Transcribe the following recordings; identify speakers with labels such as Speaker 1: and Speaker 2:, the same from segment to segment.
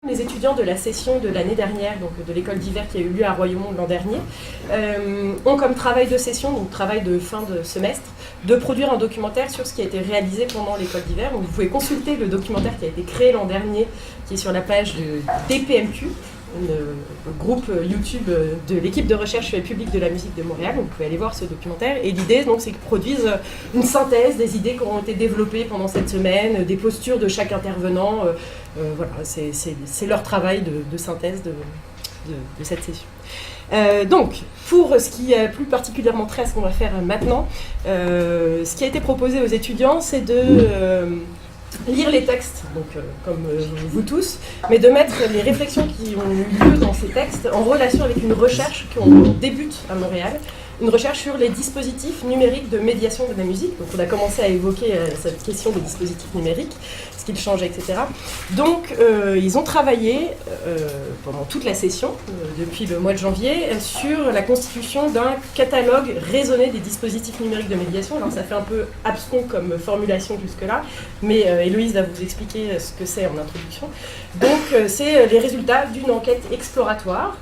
Speaker 1: Les étudiants de la session de l'année dernière, donc de l'école d'hiver qui a eu lieu à Royaumont l'an dernier, ont comme travail de session, donc travail de fin de semestre, de produire un documentaire sur ce qui a été réalisé pendant l'école d'hiver. Donc vous pouvez consulter le documentaire qui a été créé l'an dernier, qui est sur la page de DPMQ, le groupe YouTube de l'équipe de recherche publique de la musique de Montréal. Donc vous pouvez aller voir ce documentaire. Et l'idée, donc, c'est qu'ils produisent une synthèse des idées qui auront été développées pendant cette semaine, des postures de chaque intervenant. Voilà, c'est leur travail de synthèse de cette session. Donc, pour ce qui est plus particulièrement trait à ce qu'on va faire maintenant, ce qui a été proposé aux étudiants, c'est de lire les textes, donc, comme vous tous, mais de mettre les réflexions qui ont eu lieu dans ces textes en relation avec une recherche qu'on débute à Montréal, une recherche sur les dispositifs numériques de médiation de la musique. Donc on a commencé à évoquer cette question des dispositifs numériques, ce qu'ils changent, etc. Donc ils ont travaillé pendant toute la session, depuis le mois de janvier, sur la constitution d'un catalogue raisonné des dispositifs numériques de médiation. Alors ça fait un peu abscon comme formulation jusque-là, mais Héloïse va vous expliquer ce que c'est en introduction. Donc c'est les résultats d'une enquête exploratoire,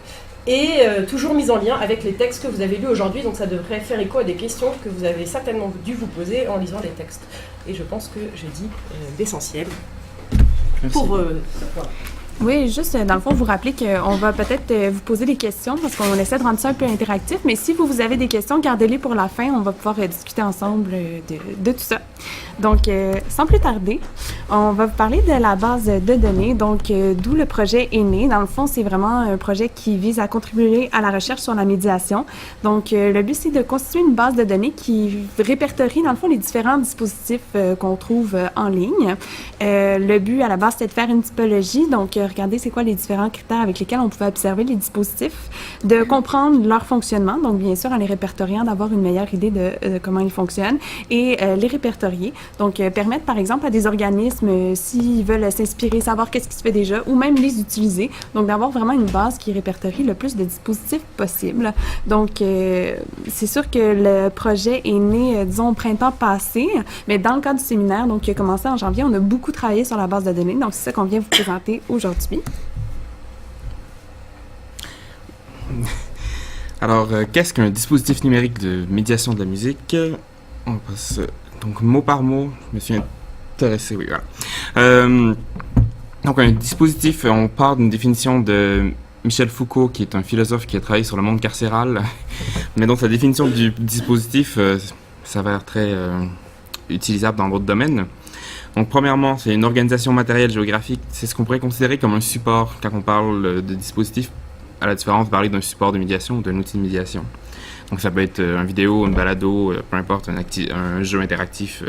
Speaker 1: et toujours mise en lien avec les textes que vous avez lus aujourd'hui. Donc ça devrait faire écho à des questions que vous avez certainement dû vous poser en lisant les textes. Et je pense que j'ai dit l'essentiel.
Speaker 2: Merci.
Speaker 1: Voilà.
Speaker 3: Oui, juste dans le fond, vous rappeler qu'on va peut-être vous poser des questions parce qu'on essaie de rendre ça un peu interactif, mais si vous avez des questions, gardez-les pour la fin, on va pouvoir discuter ensemble de tout ça. Donc, sans plus tarder, on va vous parler de la base de données, donc d'où le projet est né. Dans le fond, c'est vraiment un projet qui vise à contribuer à la recherche sur la médiation. Donc, le but, c'est de constituer une base de données qui répertorie, dans le fond, les différents dispositifs qu'on trouve en ligne. Le but, à la base, c'est de faire une typologie, donc regarder c'est quoi les différents critères avec lesquels on pouvait observer les dispositifs, de comprendre leur fonctionnement, donc bien sûr en les répertoriant, d'avoir une meilleure idée de comment ils fonctionnent, et les répertorier. Donc permettre par exemple à des organismes, s'ils veulent s'inspirer, savoir qu'est-ce qui se fait déjà, ou même les utiliser, donc d'avoir vraiment une base qui répertorie le plus de dispositifs possible. Donc c'est sûr que le projet est né, disons, au printemps passé, mais dans le cadre du séminaire, donc qui a commencé en janvier, on a beaucoup travaillé sur la base de données, donc c'est ça qu'on vient vous présenter aujourd'hui.
Speaker 2: Alors, qu'est-ce qu'un dispositif numérique de médiation de la musique? On passe donc mot par mot. Je me suis intéressé, oui, voilà. Donc, un dispositif, on part d'une définition de Michel Foucault, qui est un philosophe qui a travaillé sur le monde carcéral. Mais donc, sa définition du dispositif s'avère très utilisable dans d'autres domaines. Donc, premièrement, c'est une organisation matérielle géographique. C'est ce qu'on pourrait considérer comme un support quand on parle de dispositif, à la différence de parler d'un support de médiation ou d'un outil de médiation. Donc, ça peut être une vidéo, une balado, peu importe, un jeu interactif.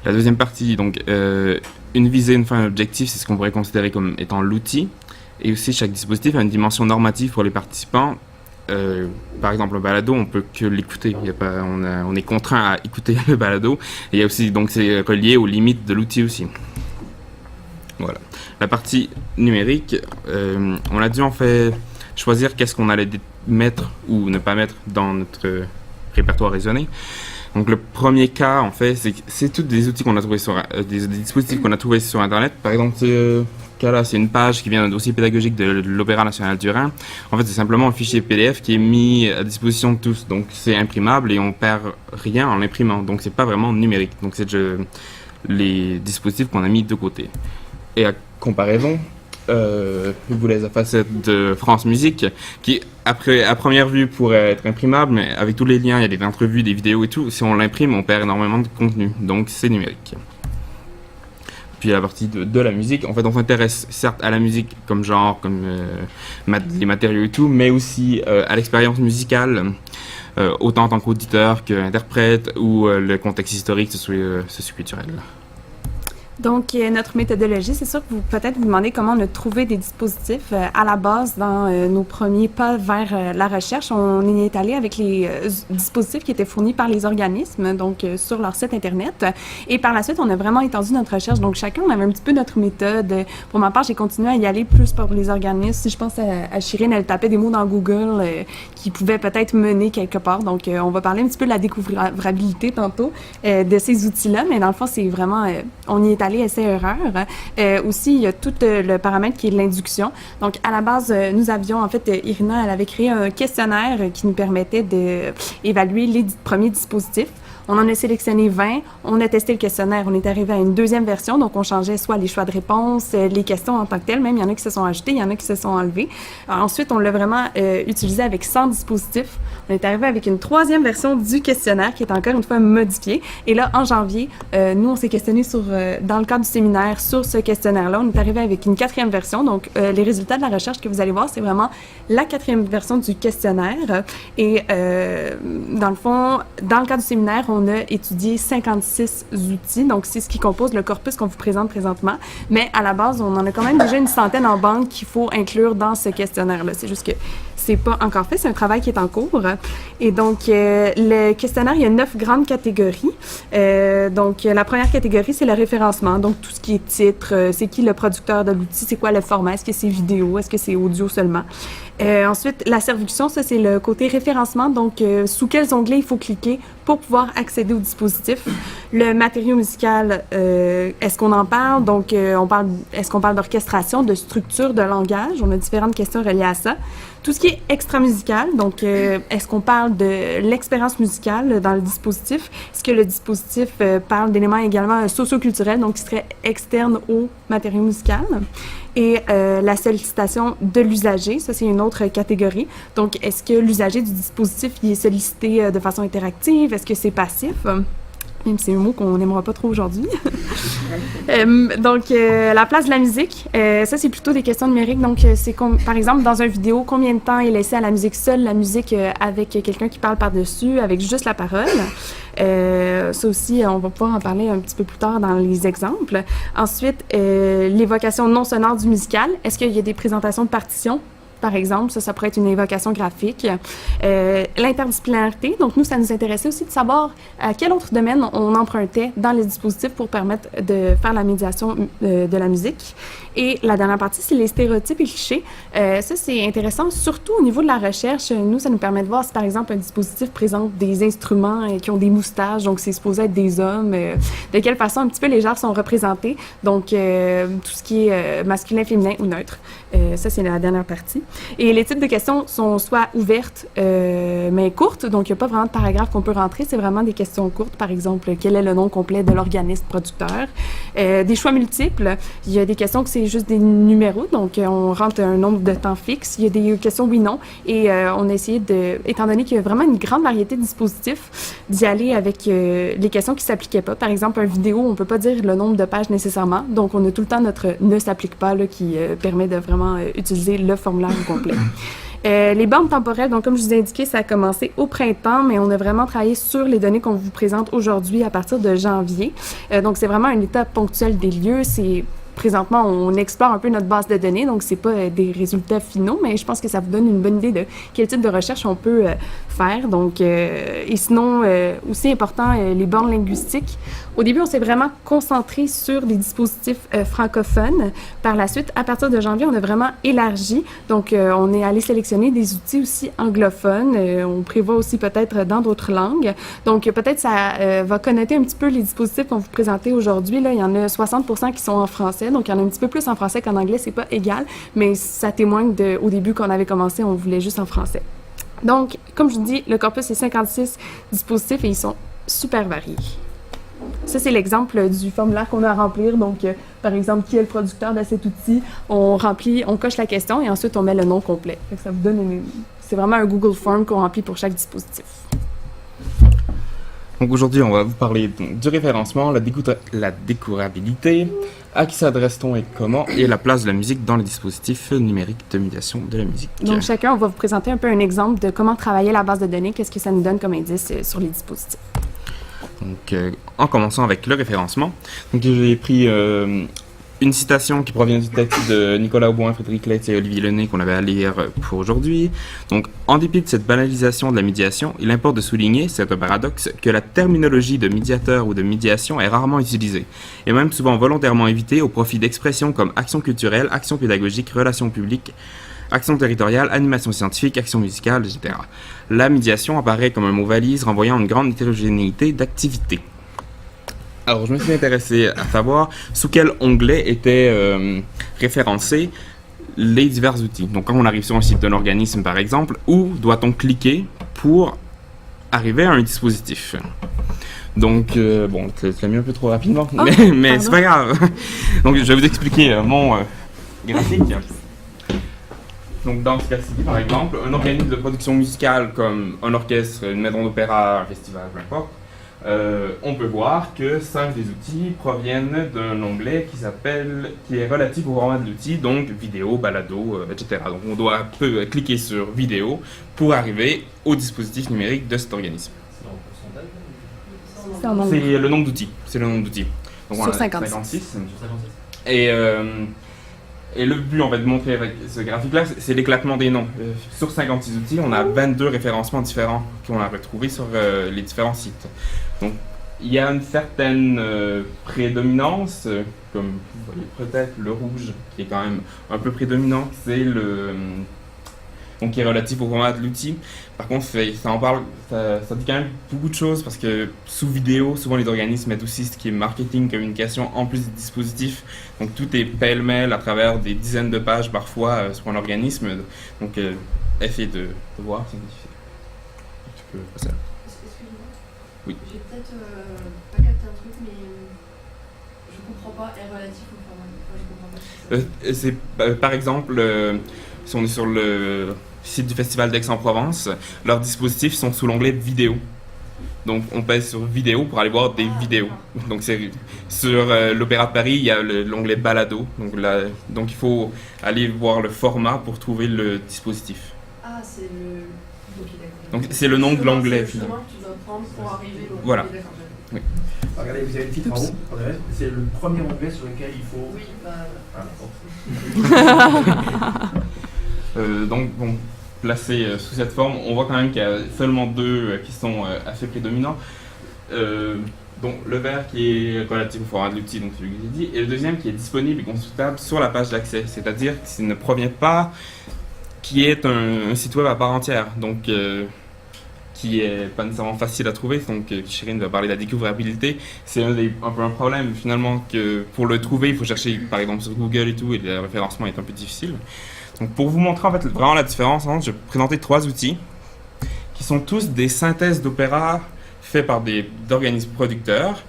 Speaker 2: La deuxième partie, donc, une visée, une fin, un objectif, c'est ce qu'on pourrait considérer comme étant l'outil. Et aussi, chaque dispositif a une dimension normative pour les participants. Par exemple, un balado, on peut que l'écouter. On est contraint à écouter le balado. Et il y a aussi, donc, c'est relié aux limites de l'outil aussi. Voilà. La partie numérique, on a dû en fait choisir qu'est-ce qu'on allait mettre ou ne pas mettre dans notre répertoire raisonné. Donc, le premier cas, en fait, c'est tous des outils qu'on a trouvés sur des dispositifs qu'on a trouvés sur Internet. Par exemple, cas-là, c'est une page qui vient d'un dossier pédagogique de l'Opéra national du Rhin. En fait, c'est simplement un fichier PDF qui est mis à disposition de tous. Donc, c'est imprimable et on perd rien en l'imprimant. Donc, c'est pas vraiment numérique. Donc, c'est les dispositifs qu'on a mis de côté. Et à comparaison, vous les facettes de France Musique, qui, après, à première vue, pourrait être imprimable, mais avec tous les liens, il y a des entrevues, des vidéos et tout. Si on l'imprime, on perd énormément de contenu. Donc, c'est numérique. Puis la partie de la musique, en fait, on s'intéresse certes à la musique comme genre, comme les matériaux et tout, mais aussi à l'expérience musicale, autant en tant qu'auditeur qu'interprète, ou le contexte historique, socio-culturel.
Speaker 3: Donc, notre méthodologie, c'est sûr que vous peut-être vous demandez comment on a trouvé des dispositifs à la base dans nos premiers pas vers la recherche. On est allé avec les dispositifs qui étaient fournis par les organismes, donc sur leur site Internet. Et par la suite, on a vraiment étendu notre recherche. Donc, chacun, on avait un petit peu notre méthode. Pour ma part, j'ai continué à y aller plus pour les organismes. Si je pense à Chirine, elle tapait des mots dans Google qui pouvaient peut-être mener quelque part. Donc, on va parler un petit peu de la découvrabilité tantôt de ces outils-là. Mais dans le fond, c'est vraiment... on y est allé installer essai-erreur. Aussi, il y a tout le paramètre qui est l'induction. Donc, à la base, nous avions, en fait, Irina, elle avait créé un questionnaire qui nous permettait d'évaluer les premiers dispositifs. On en a sélectionné 20. On a testé le questionnaire. On est arrivé à une deuxième version. Donc, on changeait soit les choix de réponse, les questions en tant que telles. Même, il y en a qui se sont ajoutées, il y en a qui se sont enlevées. Ensuite, on l'a vraiment utilisé avec 100 dispositifs. On est arrivé avec une troisième version du questionnaire qui est encore une fois modifiée. Et là, en janvier, nous, on s'est questionné dans le cadre du séminaire sur ce questionnaire-là. On est arrivé avec une quatrième version. Donc, les résultats de la recherche que vous allez voir, c'est vraiment la quatrième version du questionnaire. Et dans le fond, dans le cadre du séminaire, on a étudié 56 outils, donc c'est ce qui compose le corpus qu'on vous présente présentement. Mais à la base, on en a quand même déjà une centaine en banque qu'il faut inclure dans ce questionnaire-là. C'est juste que c'est pas encore fait, c'est un travail qui est en cours. Et donc, le questionnaire, il y a 9 grandes catégories. Donc, la première catégorie, c'est le référencement. Donc, tout ce qui est titre, c'est qui le producteur de l'outil, c'est quoi le format, est-ce que c'est vidéo, est-ce que c'est audio seulement. Ensuite, la servition, ça, c'est le côté référencement. Donc, sous quels onglets il faut cliquer pour pouvoir accéder au dispositif. Le matériau musical, est-ce qu'on en parle? Donc, est-ce qu'on parle d'orchestration, de structure, de langage? On a différentes questions reliées à ça. Tout ce qui est extra-musical, donc est-ce qu'on parle de l'expérience musicale dans le dispositif? Est-ce que le dispositif parle d'éléments également socio-culturels, donc qui seraient externes au matériau musical? Et la sollicitation de l'usager, ça c'est une autre catégorie. Donc, est-ce que l'usager du dispositif il est sollicité de façon interactive? Est-ce que c'est passif? Même si c'est un mot qu'on n'aimera pas trop aujourd'hui. Donc, la place de la musique, ça, c'est plutôt des questions numériques. Donc, c'est par exemple, dans une vidéo, combien de temps est laissé à la musique seule, la musique avec quelqu'un qui parle par-dessus, avec juste la parole. Ça aussi, on va pouvoir en parler un petit peu plus tard dans les exemples. Ensuite, l'évocation non sonore du musical. Est-ce qu'il y a des présentations de partitions? Par exemple, ça pourrait être une évocation graphique. L'interdisciplinarité, donc nous, ça nous intéressait aussi de savoir à quel autre domaine on empruntait dans les dispositifs pour permettre de faire la médiation de la musique. Et la dernière partie, c'est les stéréotypes et clichés. Ça, c'est intéressant, surtout au niveau de la recherche. Nous, ça nous permet de voir si, par exemple, un dispositif présente des instruments qui ont des moustaches, donc c'est supposé être des hommes, de quelle façon un petit peu les genres sont représentés. Donc, tout ce qui est masculin, féminin ou neutre. Ça, c'est la dernière partie. Et les types de questions sont soit ouvertes, mais courtes, donc il n'y a pas vraiment de paragraphe qu'on peut rentrer, c'est vraiment des questions courtes, par exemple, quel est le nom complet de l'organisme producteur. Des choix multiples, il y a des questions que c'est juste des numéros, donc on rentre un nombre de temps fixe. Il y a des questions oui-non, et on a essayé étant donné qu'il y a vraiment une grande variété de dispositifs, d'y aller avec les questions qui ne s'appliquaient pas. Par exemple, une vidéo, on ne peut pas dire le nombre de pages nécessairement, donc on a tout le temps notre « ne s'applique pas » là, qui permet de vraiment utiliser le formulaire au complet. Les bornes temporelles, donc comme je vous ai indiqué, ça a commencé au printemps, mais on a vraiment travaillé sur les données qu'on vous présente aujourd'hui à partir de janvier. Donc c'est vraiment un état ponctuel des lieux. Présentement, on explore un peu notre base de données, donc c'est pas des résultats finaux, mais je pense que ça vous donne une bonne idée de quel type de recherche on peut faire. Donc, et sinon, aussi important, les bornes linguistiques. Au début, on s'est vraiment concentré sur des dispositifs francophones. Par la suite, à partir de janvier, on a vraiment élargi. Donc, on est allé sélectionner des outils aussi anglophones. On prévoit aussi peut-être dans d'autres langues. Donc, peut-être ça va connoter un petit peu les dispositifs qu'on vous présentait aujourd'hui. Là, il y en a 60% qui sont en français. Donc, il y en a un petit peu plus en français qu'en anglais. C'est pas égal, mais ça témoigne au début, quand on avait commencé, on voulait juste en français. Donc, comme je vous dis, le corpus, c'est 56 dispositifs et ils sont super variés. Ça, c'est l'exemple du formulaire qu'on a à remplir. Donc, par exemple, qui est le producteur de cet outil? On coche la question et ensuite, on met le nom complet. Fait que ça vous donne c'est vraiment un Google Form qu'on remplit pour chaque dispositif.
Speaker 2: Donc aujourd'hui, on va vous parler du référencement, la découvrabilité, à qui s'adresse-t-on et comment, et la place de la musique dans les dispositifs numériques de médiation de la musique.
Speaker 3: Donc chacun, on va vous présenter un peu un exemple de comment travailler la base de données, qu'est-ce que ça nous donne comme indice sur les dispositifs.
Speaker 2: Donc en commençant avec le référencement, donc j'ai pris une citation qui provient du texte de Nicolas Auboin, Frédéric Letts et Olivier Lenné qu'on avait à lire pour aujourd'hui. Donc, en dépit de cette banalisation de la médiation, il importe de souligner, c'est un paradoxe, que la terminologie de médiateur ou de médiation est rarement utilisée, et même souvent volontairement évitée au profit d'expressions comme action culturelle, action pédagogique, relations publiques, action territoriale, animation scientifique, action musicale, etc. La médiation apparaît comme un mot valise renvoyant une grande hétérogénéité d'activités. Alors, je me suis intéressé à savoir sous quel onglet étaient référencés les divers outils. Donc, quand on arrive sur un site d'un organisme, par exemple, où doit-on cliquer pour arriver à un dispositif? Donc, bon, tu l'as mis un peu trop rapidement, mais c'est pas grave. Donc, je vais vous expliquer mon graphique. Donc, dans ce cas-ci, par exemple, un organisme de production musicale comme un orchestre, une maison d'opéra, un festival, peu importe, on peut voir que 5 des outils proviennent d'un onglet qui est relatif au format de l'outil, donc vidéo, balado, etc. Donc on peut cliquer sur vidéo pour arriver au dispositif numérique de cet organisme. C'est le nombre d'outils. C'est le nombre d'outils. Donc,
Speaker 3: sur 56.
Speaker 2: 56. Et le but, en fait, de montrer avec ce graphique-là, c'est l'éclatement des noms. Sur 56 outils, on a 22 référencements différents qu'on a retrouvés sur les différents sites. Donc, il y a une certaine prédominance, comme vous voyez peut-être, le rouge, qui est quand même un peu prédominant, c'est donc qui est relatif au format de l'outil. Par contre, ça dit quand même beaucoup de choses parce que sous vidéo, souvent les organismes mettent aussi ce qui est marketing, communication en plus des dispositifs. Donc tout est pêle-mêle à travers des dizaines de pages parfois sur un organisme. Donc essayez de voir, c'est difficile. Tu peux passer là.
Speaker 4: Excuse-moi.
Speaker 2: Oui.
Speaker 4: J'ai peut-être pas capté un truc, mais je comprends pas. Est relatif au format. Enfin, je comprends pas.
Speaker 2: C'est par exemple, si on est sur le site du Festival d'Aix-en-Provence, leurs dispositifs sont sous l'onglet vidéo. Donc on pèse sur vidéo pour aller voir des vidéos. Donc sur l'Opéra de Paris, il y a l'onglet balado. Donc il faut aller voir le format pour trouver le dispositif.
Speaker 4: Ah, c'est le. Ok, d'accord.
Speaker 2: Donc c'est le nom de l'onglet finalement.
Speaker 4: Tu dois prendre pour arriver au.
Speaker 2: Voilà.
Speaker 4: Ok, d'accord.
Speaker 2: Oui.
Speaker 5: Regardez, vous avez le titre en haut. C'est le premier onglet sur lequel il faut.
Speaker 4: Oui, bah.
Speaker 2: Donc bon, placé sous cette forme, on voit quand même qu'il y a seulement 2 qui sont assez prédominants. Donc le vert qui est relatif au format de l'outil, donc celui que j'ai dit, et le deuxième qui est disponible et consultable sur la page d'accès, c'est-à-dire qu'il ne provient pas, qui est un site web à part entière, donc qui est pas nécessairement facile à trouver. Donc Chirine va parler de la découvrabilité, c'est un peu un problème finalement, que pour le trouver il faut chercher par exemple sur Google et tout, et le référencement est un peu difficile. Donc pour vous montrer en fait vraiment la différence, je vais présenter 3 outils qui sont tous des synthèses d'opéra faits par des organismes producteurs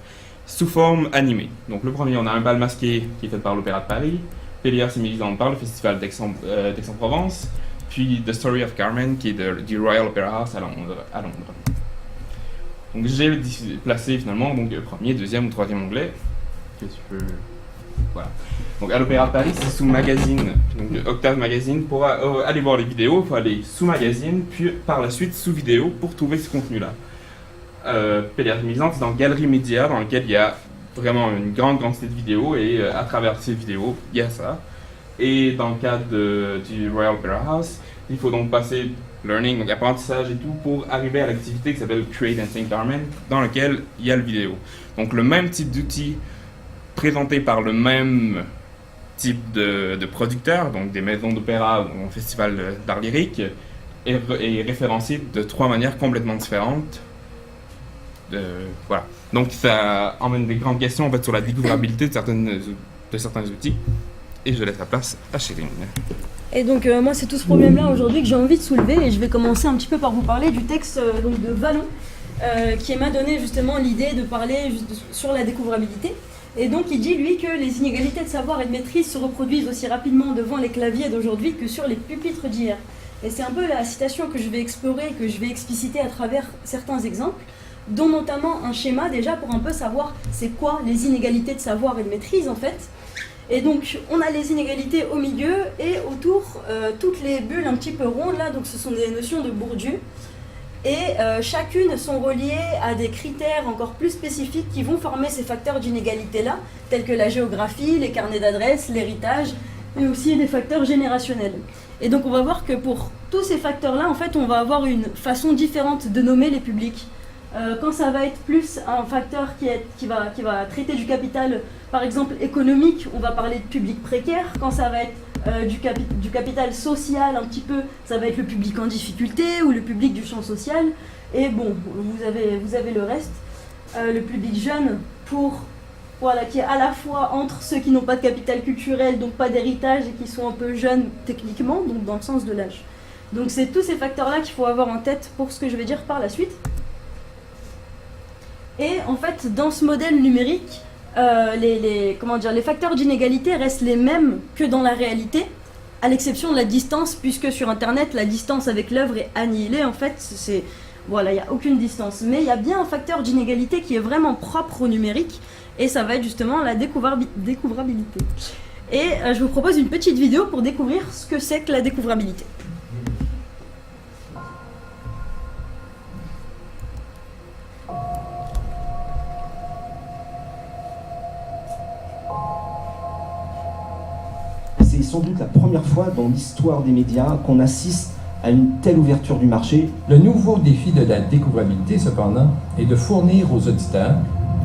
Speaker 2: sous forme animée. Donc le premier, on a un bal masqué qui est fait par l'Opéra de Paris, Pélias et Mélisande par le Festival d'Aix-en-Provence, puis The Story of Carmen qui est du Royal Opera House à Londres. Donc j'ai placé finalement donc, le premier, deuxième ou troisième onglet que tu peux... Voilà. Donc à l'Opéra de Paris, c'est sous magazine, donc Octave Magazine. Pour aller voir les vidéos, il faut aller sous magazine, puis par la suite sous vidéo pour trouver ce contenu-là. Pélias et Mélisande, c'est dans Galerie Média, dans lequel il y a vraiment une grande quantité de vidéos, et à travers ces vidéos, il y a ça. Et dans le cadre du Royal Opera House, il faut donc passer learning, donc apprentissage et tout, pour arriver à l'activité qui s'appelle Create and Think Carmen, dans lequel il y a le vidéo. Donc le même type d'outil présenté par le même type de producteurs, donc des maisons d'opéra ou un festival d'art lyrique, est référencé de 3 manières complètement différentes. Voilà. Donc ça emmène des grandes questions en fait, sur la découvrabilité de certains outils. Et je laisse la place à Chirine.
Speaker 6: Et donc moi c'est tout ce problème-là aujourd'hui que j'ai envie de soulever, et je vais commencer un petit peu par vous parler du texte donc de Vallon qui m'a donné justement l'idée de parler sur la découvrabilité. Et donc il dit lui que les inégalités de savoir et de maîtrise se reproduisent aussi rapidement devant les claviers d'aujourd'hui que sur les pupitres d'hier. Et c'est un peu la citation que je vais explorer, que je vais expliciter à travers certains exemples, dont notamment un schéma déjà pour un peu savoir c'est quoi les inégalités de savoir et de maîtrise en fait. Et donc on a les inégalités au milieu et autour toutes les bulles un petit peu rondes là, donc ce sont des notions de Bourdieu. Et chacune sont reliées à des critères encore plus spécifiques qui vont former ces facteurs d'inégalité-là, tels que la géographie, les carnets d'adresses, l'héritage, et aussi des facteurs générationnels. Et donc on va voir que pour tous ces facteurs-là, en fait, on va avoir une façon différente de nommer les publics. Quand ça va être plus un facteur qui va traiter du capital, par exemple économique, on va parler de public précaire. Quand ça va être du capital social un petit peu, ça va être le public en difficulté ou le public du champ social. Et bon, vous avez le reste. Le public jeune, qui est à la fois entre ceux qui n'ont pas de capital culturel, donc pas d'héritage, et qui sont un peu jeunes techniquement, donc dans le sens de l'âge. Donc c'est tous ces facteurs-là qu'il faut avoir en tête pour ce que je vais dire par la suite. Et en fait, dans ce modèle numérique, les facteurs d'inégalité restent les mêmes que dans la réalité, à l'exception de la distance, puisque sur Internet, la distance avec l'œuvre est annihilée. En fait, il n'y a aucune distance. Mais il y a bien un facteur d'inégalité qui est vraiment propre au numérique, et ça va être justement la découvrabilité. Et je vous propose une petite vidéo pour découvrir ce que c'est que la découvrabilité.
Speaker 7: C'est sans doute la première fois dans l'histoire des médias qu'on assiste à une telle ouverture du marché.
Speaker 8: Le nouveau défi de la découvrabilité, cependant, est de fournir aux auditeurs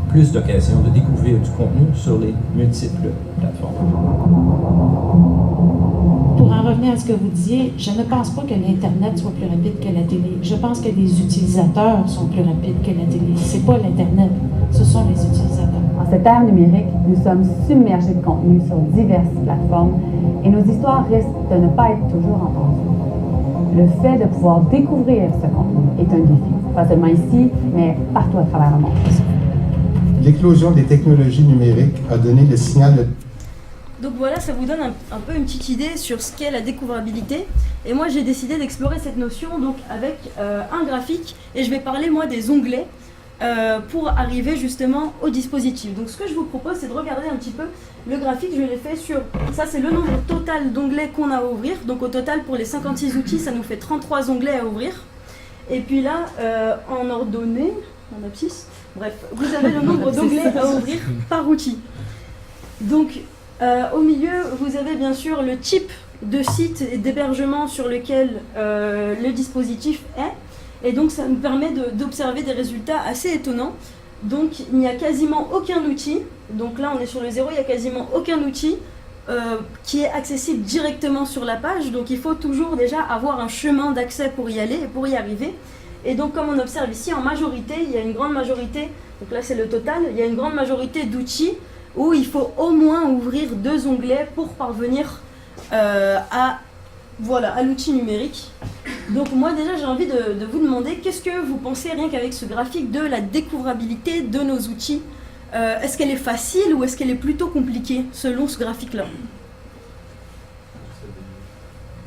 Speaker 8: plus d'occasions de découvrir du contenu sur les multiples plateformes.
Speaker 9: Pour en revenir à ce que vous disiez, je ne pense pas que l'Internet soit plus rapide que la télé. Je pense que les utilisateurs sont plus rapides que la télé. C'est pas l'Internet, ce sont les utilisateurs.
Speaker 10: En cette ère numérique, nous sommes submergés de contenu sur diverses plateformes et nos histoires risquent de ne pas être toujours entendues. Le fait de pouvoir découvrir ce contenu est un défi, pas seulement ici, mais partout à travers le monde.
Speaker 11: L'éclosion des technologies numériques a donné le signal de...
Speaker 6: Donc voilà, ça vous donne un peu une petite idée sur ce qu'est la découvrabilité. Et moi, j'ai décidé d'explorer cette notion donc, avec un graphique, et je vais parler moi des onglets pour arriver justement au dispositif. Donc ce que je vous propose, c'est de regarder un petit peu le graphique. Je l'ai fait sur... Ça, c'est le nombre total d'onglets qu'on a à ouvrir. Donc au total, pour les 56 outils, ça nous fait 33 onglets à ouvrir. Et puis là, en ordonnée, en abscisse, bref, vous avez le nombre d'onglets à ouvrir par outil. Donc au milieu, vous avez bien sûr le type de site et d'hébergement sur lequel le dispositif est. Et donc ça nous permet d'observer des résultats assez étonnants. Donc il n'y a quasiment aucun outil, donc là on est sur le 0, il n'y a quasiment aucun outil qui est accessible directement sur la page. Donc il faut toujours déjà avoir un chemin d'accès pour y aller et pour y arriver. Et donc comme on observe ici, en majorité, il y a une grande majorité, donc là c'est le total, il y a une grande majorité d'outils où il faut au moins ouvrir 2 onglets pour parvenir à l'outil numérique. Donc moi déjà j'ai envie de vous demander qu'est-ce que vous pensez rien qu'avec ce graphique de la découvrabilité de nos outils. Est-ce qu'elle est facile ou est-ce qu'elle est plutôt compliquée selon ce graphique-là?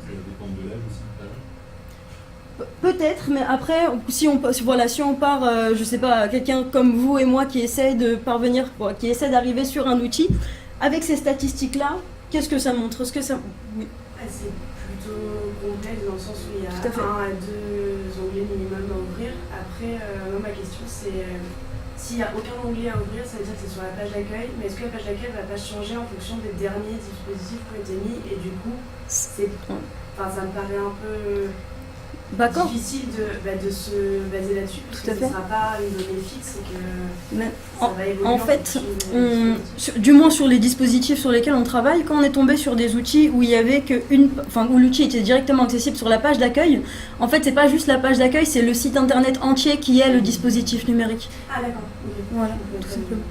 Speaker 12: Ça dépend de l'âge aussi.
Speaker 6: Peut-être, mais après, si on part, je sais pas, quelqu'un comme vous et moi qui essaie d'arriver sur un outil, avec ces statistiques-là, qu'est-ce que ça montre? Est-ce que ça... Oui.
Speaker 13: C'est plutôt complexe dans le sens où il y a 1 à 2 onglets minimum à ouvrir. Après, moi, ma question c'est s'il n'y a aucun onglet à ouvrir, ça veut dire que c'est sur la page d'accueil, mais est-ce que la page d'accueil va pas changer en fonction des derniers dispositifs qui ont été mis et du coup, ça me paraît un peu... difficile de se baser là-dessus parce que ce ne sera pas une donnée fixe et que ça va évoluer.
Speaker 6: En fait, du moins sur les dispositifs sur lesquels on travaille, quand on est tombé sur des outils où il y avait où l'outil était directement accessible sur la page d'accueil, en fait c'est pas juste la page d'accueil, c'est le site internet entier qui est le dispositif numérique.
Speaker 13: Ah d'accord. Okay.
Speaker 6: Voilà, tout simplement.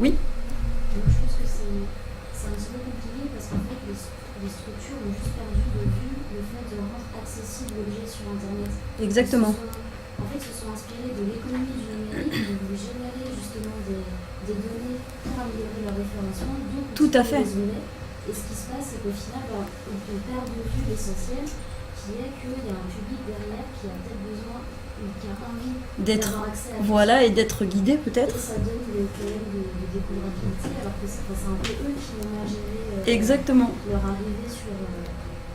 Speaker 6: Oui.
Speaker 14: Je pense que c'est un petit peu compliqué parce qu'en fait les structures ont juste perdu de vue le fait de rendre accessible l'objet sur Internet.
Speaker 6: Exactement.
Speaker 14: En fait, ils se sont inspirés de l'économie du numérique, de voulu générer justement des données pour améliorer leur référencement. Donc,
Speaker 6: tout à fait.
Speaker 14: Et ce qui se passe, c'est qu'au final, on perd de vue l'essentiel, qui est qu'il y a un public derrière qui a peut-être besoin, qui a envie d'avoir accès à
Speaker 6: et d'être guidé peut-être.
Speaker 14: Et ça donne le problème de découvrabilité, alors que c'est un peu eux qui ont géré leur arrivée sur...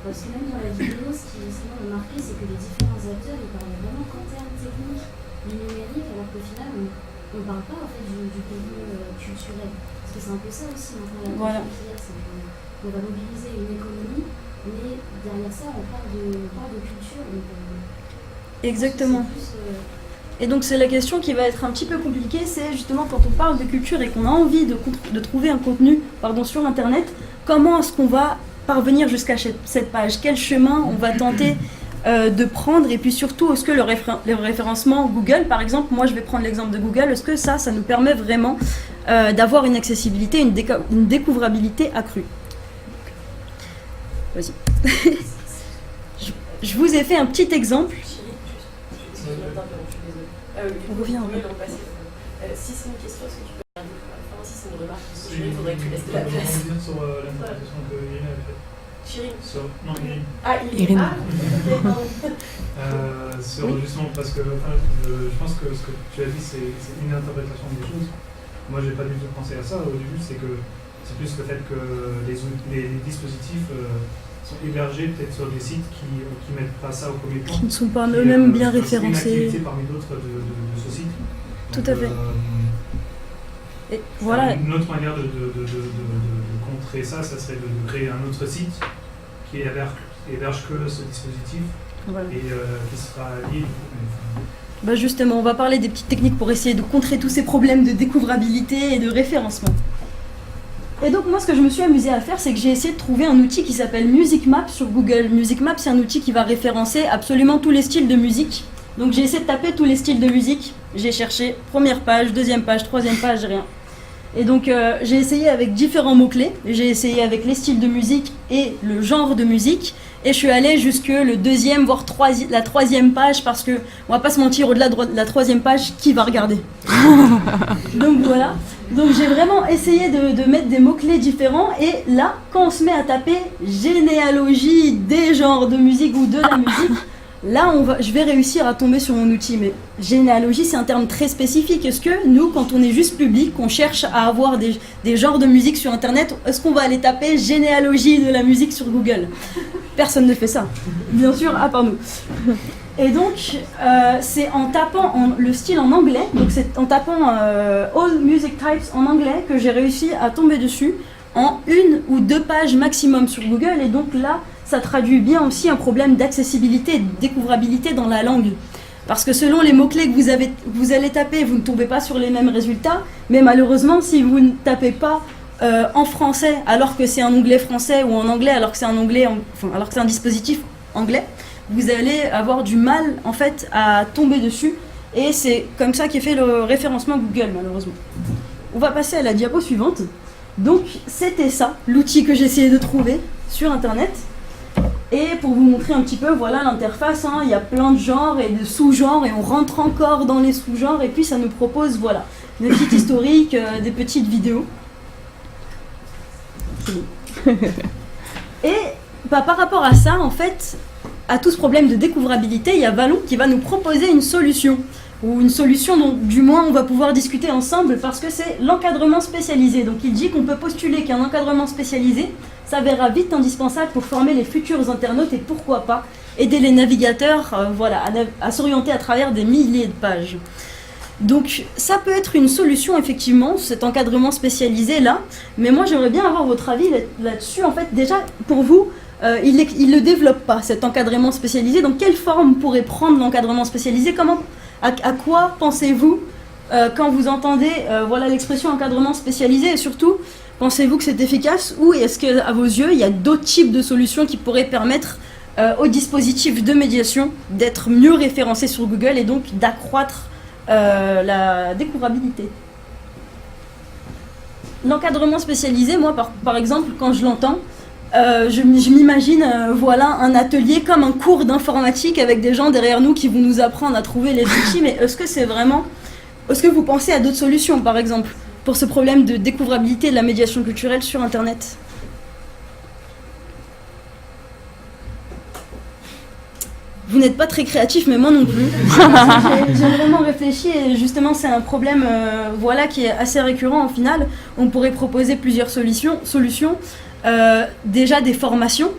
Speaker 14: Parce que même dans la vidéo, ce qui m'a marqué, c'est que les différents acteurs, ils parlaient vraiment qu'en termes techniques du numérique, alors qu'au final, on ne parle pas en fait du contenu culturel. Parce que c'est un peu ça aussi maintenant la filière, c'est qu'on va mobiliser une économie, mais derrière ça, on parle de culture. Donc,
Speaker 6: exactement. Et donc c'est la question qui va être un petit peu compliquée, c'est justement quand on parle de culture et qu'on a envie de trouver un contenu sur Internet, comment est-ce qu'on va parvenir jusqu'à cette page? Quel chemin on va tenter de prendre, et puis surtout, est-ce que le référencement Google, par exemple, moi je vais prendre l'exemple de Google, est-ce que ça nous permet vraiment d'avoir une accessibilité, une découvrabilité accrue. Vas-y. Je vous ai fait un petit exemple. On revient.
Speaker 1: Si c'est une question, est-ce que tu peux regarder pour la fin? Si c'est une remarque, il faudrait que tu laisses de la place.
Speaker 12: Je revenir sur l'interprétation que Irine avait faite.
Speaker 1: Chirine.
Speaker 12: Non, Irine.
Speaker 1: Ah, Irine.
Speaker 12: Justement, parce que je pense que ce que tu as dit, c'est une interprétation des choses. Moi, j'ai pas du tout pensé à ça au début, c'est plus le fait que les dispositifs sont hébergés peut-être sur des sites qui mettent pas ça au premier plan.
Speaker 6: Qui ne sont pas eux-mêmes bien référencés.
Speaker 12: C'est une activité parmi d'autres de ce site.
Speaker 6: Tout à fait. Et voilà.
Speaker 12: Une autre manière de contrer ça serait de créer un autre site qui héberge que ce dispositif, voilà. Et qui sera lié.
Speaker 6: Bah justement, on va parler des petites techniques pour essayer de contrer tous ces problèmes de découvrabilité et de référencement. Et donc moi, ce que je me suis amusée à faire, c'est que j'ai essayé de trouver un outil qui s'appelle Music Map sur Google. Music Map, c'est un outil qui va référencer absolument tous les styles de musique. Donc j'ai essayé de taper tous les styles de musique. J'ai cherché première page, deuxième page, troisième page, rien. Et donc j'ai essayé avec différents mots-clés. J'ai essayé avec les styles de musique et le genre de musique. Et je suis allée jusque le deuxième, voire la troisième page, parce que, on va pas se mentir, au-delà de la troisième page, qui va regarder? Donc voilà. Donc j'ai vraiment essayé de mettre des mots-clés différents. Et là, quand on se met à taper généalogie des genres de musique ou de la musique, là, je vais réussir à tomber sur mon outil. Mais généalogie, c'est un terme très spécifique. Est-ce que nous, quand on est juste public, on cherche à avoir des genres de musique sur Internet, est-ce qu'on va aller taper généalogie de la musique sur Google? Personne ne fait ça, bien sûr, à part nous. Et donc, c'est en tapant le style en anglais, donc c'est en tapant All Music Types en anglais que j'ai réussi à tomber dessus en 1 ou 2 pages maximum sur Google. Et donc là, ça traduit bien aussi un problème d'accessibilité et de découvrabilité dans la langue. Parce que selon les mots-clés que vous allez taper, vous ne tombez pas sur les mêmes résultats. Mais malheureusement, si vous ne tapez pas en français alors que c'est un onglet français, ou en anglais alors que c'est alors que c'est un dispositif anglais, vous allez avoir du mal en fait à tomber dessus. Et c'est comme ça qu'est fait le référencement Google, malheureusement. On va passer à la diapo suivante. Donc c'était ça, l'outil que j'ai essayé de trouver sur Internet. Et pour vous montrer un petit peu, voilà l'interface, hein, il y a plein de genres et de sous-genres, et on rentre encore dans les sous-genres, et puis ça nous propose, voilà, des petites historiques, des petites vidéos. Et bah, par rapport à ça, en fait, à tout ce problème de découvrabilité, il y a Vallon qui va nous proposer une solution. Ou une solution dont du moins on va pouvoir discuter ensemble, parce que c'est l'encadrement spécialisé. Donc il dit qu'on peut postuler qu'un encadrement spécialisé s'avérera vite indispensable pour former les futurs internautes et pourquoi pas aider les navigateurs à s'orienter à travers des milliers de pages. Donc ça peut être une solution effectivement, cet encadrement spécialisé là, mais moi j'aimerais bien avoir votre avis là-dessus. En fait déjà pour vous, il ne le développe pas cet encadrement spécialisé. Donc quelle forme pourrait prendre l'encadrement spécialisé? À quoi pensez-vous quand vous entendez l'expression encadrement spécialisé, et surtout pensez-vous que c'est efficace, ou est-ce qu'à vos yeux il y a d'autres types de solutions qui pourraient permettre aux dispositifs de médiation d'être mieux référencés sur Google et donc d'accroître la découvrabilité? L'encadrement spécialisé, moi par exemple, quand je l'entends, je m'imagine un atelier comme un cours d'informatique avec des gens derrière nous qui vont nous apprendre à trouver les outils. Mais est-ce que vous pensez à d'autres solutions, par exemple, pour ce problème de découvrabilité de la médiation culturelle sur Internet? Vous n'êtes pas très créatif, mais moi non plus. J'ai vraiment réfléchi, et justement c'est un problème qui est assez récurrent au final. On pourrait proposer plusieurs solutions. Déjà des formations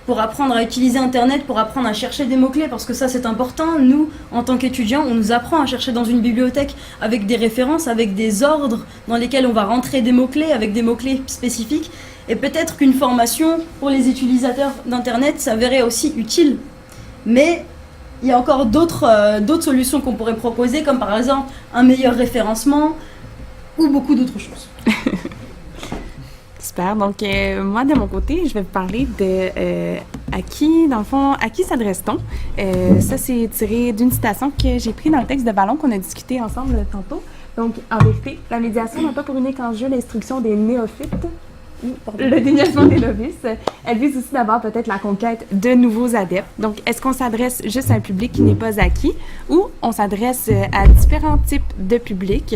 Speaker 6: pour apprendre à utiliser Internet, pour apprendre à chercher des mots-clés, parce que ça c'est important. Nous, en tant qu'étudiants, on nous apprend à chercher dans une bibliothèque avec des références, avec des ordres dans lesquels on va rentrer des mots-clés, avec des mots-clés spécifiques. Et peut-être qu'une formation pour les utilisateurs d'Internet s'avérait aussi utile. Mais il y a encore d'autres solutions qu'on pourrait proposer, comme par exemple un meilleur référencement ou beaucoup d'autres choses.
Speaker 3: Super. Donc, moi, de mon côté, je vais vous parler de à qui, dans le fond, à qui s'adresse-t-on? Ça, c'est tiré d'une citation que j'ai prise dans le texte de Vallon qu'on a discuté ensemble tantôt. Donc, en vérité, la médiation n'a pas pour unique enjeu l'instruction des néophytes, le déniachement des novices. Elle vise aussi d'abord peut-être la conquête de nouveaux adeptes. Donc, est-ce qu'on s'adresse juste à un public qui n'est pas acquis ou on s'adresse à différents types de publics?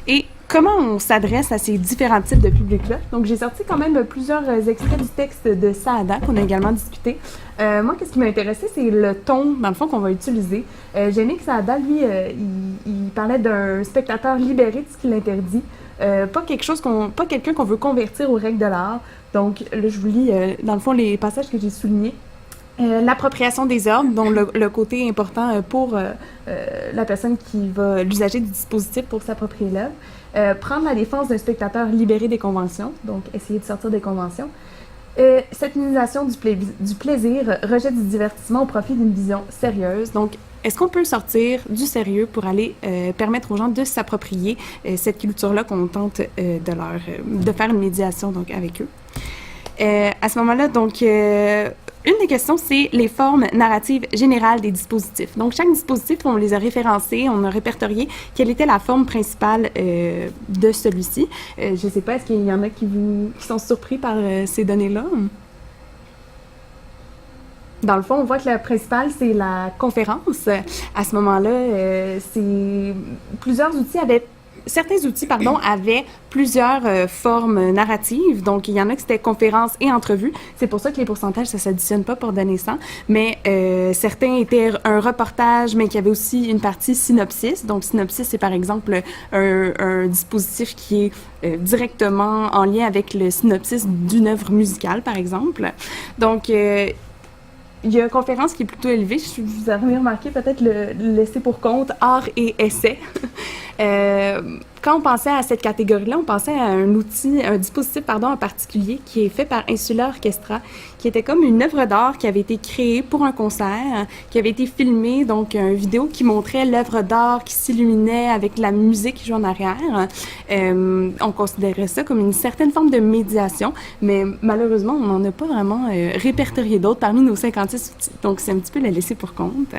Speaker 3: Et comment on s'adresse à ces différents types de publics-là? Donc, j'ai sorti quand même plusieurs extraits du texte de Saada qu'on a également discuté. Moi, qu'est-ce qui m'a intéressé, c'est le ton, dans le fond, qu'on va utiliser. J'ai aimé que Saada, lui, il parlait d'un spectateur libéré de ce qu'il interdit. Pas quelqu'un qu'on veut convertir aux règles de l'art. Donc, là, je vous lis, dans le fond, les passages que j'ai soulignés. L'appropriation des ordres, dont le côté important pour la personne qui va, l'usager du dispositif pour s'approprier l'œuvre. Prendre la défense d'un spectateur libéré des conventions, donc essayer de sortir des conventions. Cette minimisation du plaisir, rejet du divertissement au profit d'une vision sérieuse. Donc, est-ce qu'on peut sortir du sérieux pour aller permettre aux gens de s'approprier cette culture-là qu'on tente de faire une médiation donc, avec eux? À ce moment-là, donc, une des questions, c'est les formes narratives générales des dispositifs. Donc, chaque dispositif, on les a référencés, on a répertorié quelle était la forme principale de celui-ci. Je ne sais pas, est-ce qu'il y en a qui sont surpris par ces données-là? Dans le fond, on voit que la principale, c'est la conférence. À ce moment-là, certains outils avaient plusieurs formes narratives. Donc, il y en a qui c'était conférence et entrevue. C'est pour ça que les pourcentages, ça ne s'additionne pas pour donner 100. Mais certains étaient un reportage, mais qui avait aussi une partie synopsis. Donc, synopsis, c'est par exemple un dispositif qui est directement en lien avec le synopsis d'une œuvre musicale, par exemple. Donc, il y a une conférence qui est plutôt élevée. Vous avez remarqué peut-être le laisser pour compte, art et essai. Quand on pensait à cette catégorie-là, on pensait à un dispositif en particulier qui est fait par Insula Orchestra, qui était comme une œuvre d'art qui avait été créée pour un concert, qui avait été filmée, donc une vidéo qui montrait l'œuvre d'art qui s'illuminait avec la musique qui joue en arrière. On considérait ça comme une certaine forme de médiation, mais malheureusement, on n'en a pas vraiment répertorié d'autres parmi nos 56 outils. Donc, c'est un petit peu le laisser pour compte.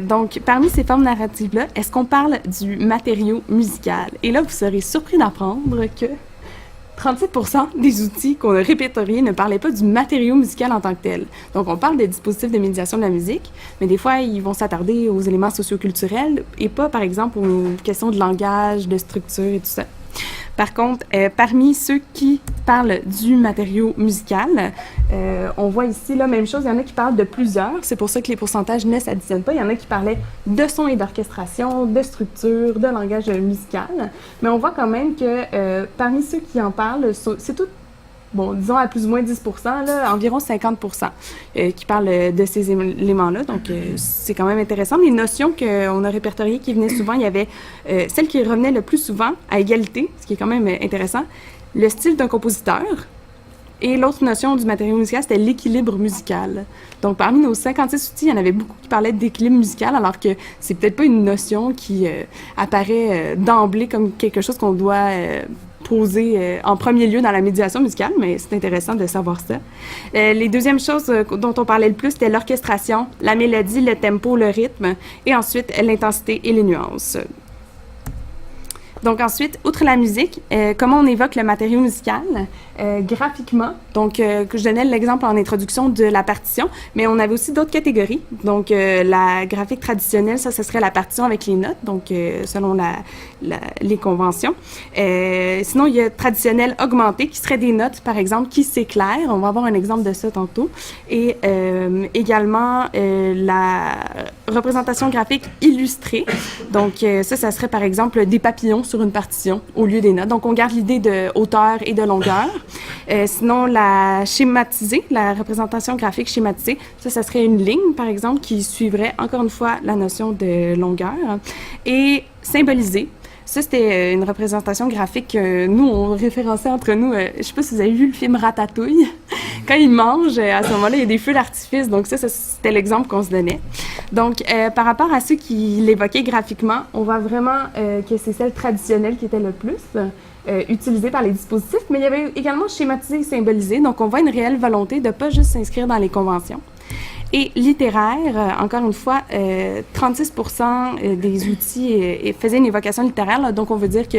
Speaker 3: Donc, parmi ces formes narratives-là, est-ce qu'on parle du matériau musical? Et là, vous serez surpris d'apprendre que 37% des outils qu'on a répertoriés ne parlaient pas du matériau musical en tant que tel. Donc, on parle des dispositifs de médiation de la musique, mais des fois, ils vont s'attarder aux éléments socioculturels et pas, par exemple, aux questions de langage, de structure et tout ça. Par contre, parmi ceux qui parlent du matériau musical, on voit ici la même chose. Il y en a qui parlent de plusieurs. C'est pour ça que les pourcentages ne s'additionnent pas. Il y en a qui parlaient de son et d'orchestration, de structure, de langage musical. Mais on voit quand même que parmi ceux qui en parlent, c'est tout, bon, disons à plus ou moins 10%, là, environ 50% qui parlent de ces éléments-là. Donc, c'est quand même intéressant. Les notions qu'on a répertoriées qui venaient souvent, il y avait celle qui revenait le plus souvent à égalité, ce qui est quand même intéressant, le style d'un compositeur. Et l'autre notion du matériau musical, c'était l'équilibre musical. Donc, parmi nos 56 outils, il y en avait beaucoup qui parlaient d'équilibre musical, alors que c'est peut-être pas une notion qui apparaît d'emblée comme quelque chose qu'on doit poser en premier lieu dans la médiation musicale, mais c'est intéressant de savoir ça. Les deuxièmes choses dont on parlait le plus, c'était l'orchestration, la mélodie, le tempo, le rythme, et ensuite l'intensité et les nuances. Donc ensuite, outre la musique, comment on évoque le matériau musical graphiquement. Donc, que je donnais l'exemple en introduction de la partition, mais on avait aussi d'autres catégories. Donc, la graphique traditionnelle, ça, ce serait la partition avec les notes, donc selon les conventions. Sinon, il y a traditionnel augmenté, qui serait des notes, par exemple, qui s'éclairent. On va avoir un exemple de ça tantôt. Et également, la représentation graphique illustrée. Donc, ça serait, par exemple, des papillons sur une partition au lieu des notes. Donc, on garde l'idée de hauteur et de longueur. Sinon, la schématisée, la représentation graphique schématisée, ça serait une ligne, par exemple, qui suivrait, encore une fois, la notion de longueur. Et symbolisée, ça, c'était une représentation graphique que nous, on référençait entre nous. Je ne sais pas si vous avez vu le film Ratatouille. Quand ils mangent, à ce moment-là, il y a des feux d'artifice. Donc ça c'était l'exemple qu'on se donnait. Donc, par rapport à ceux qui l'évoquaient graphiquement, on voit vraiment que c'est celle traditionnelle qui était le plus. utilisé par les dispositifs, mais il y avait également schématisé et symbolisé. Donc, on voit une réelle volonté de ne pas juste s'inscrire dans les conventions. Et littéraire, encore une fois, 36% des outils faisaient une évocation littéraire. Là, donc, on veut dire que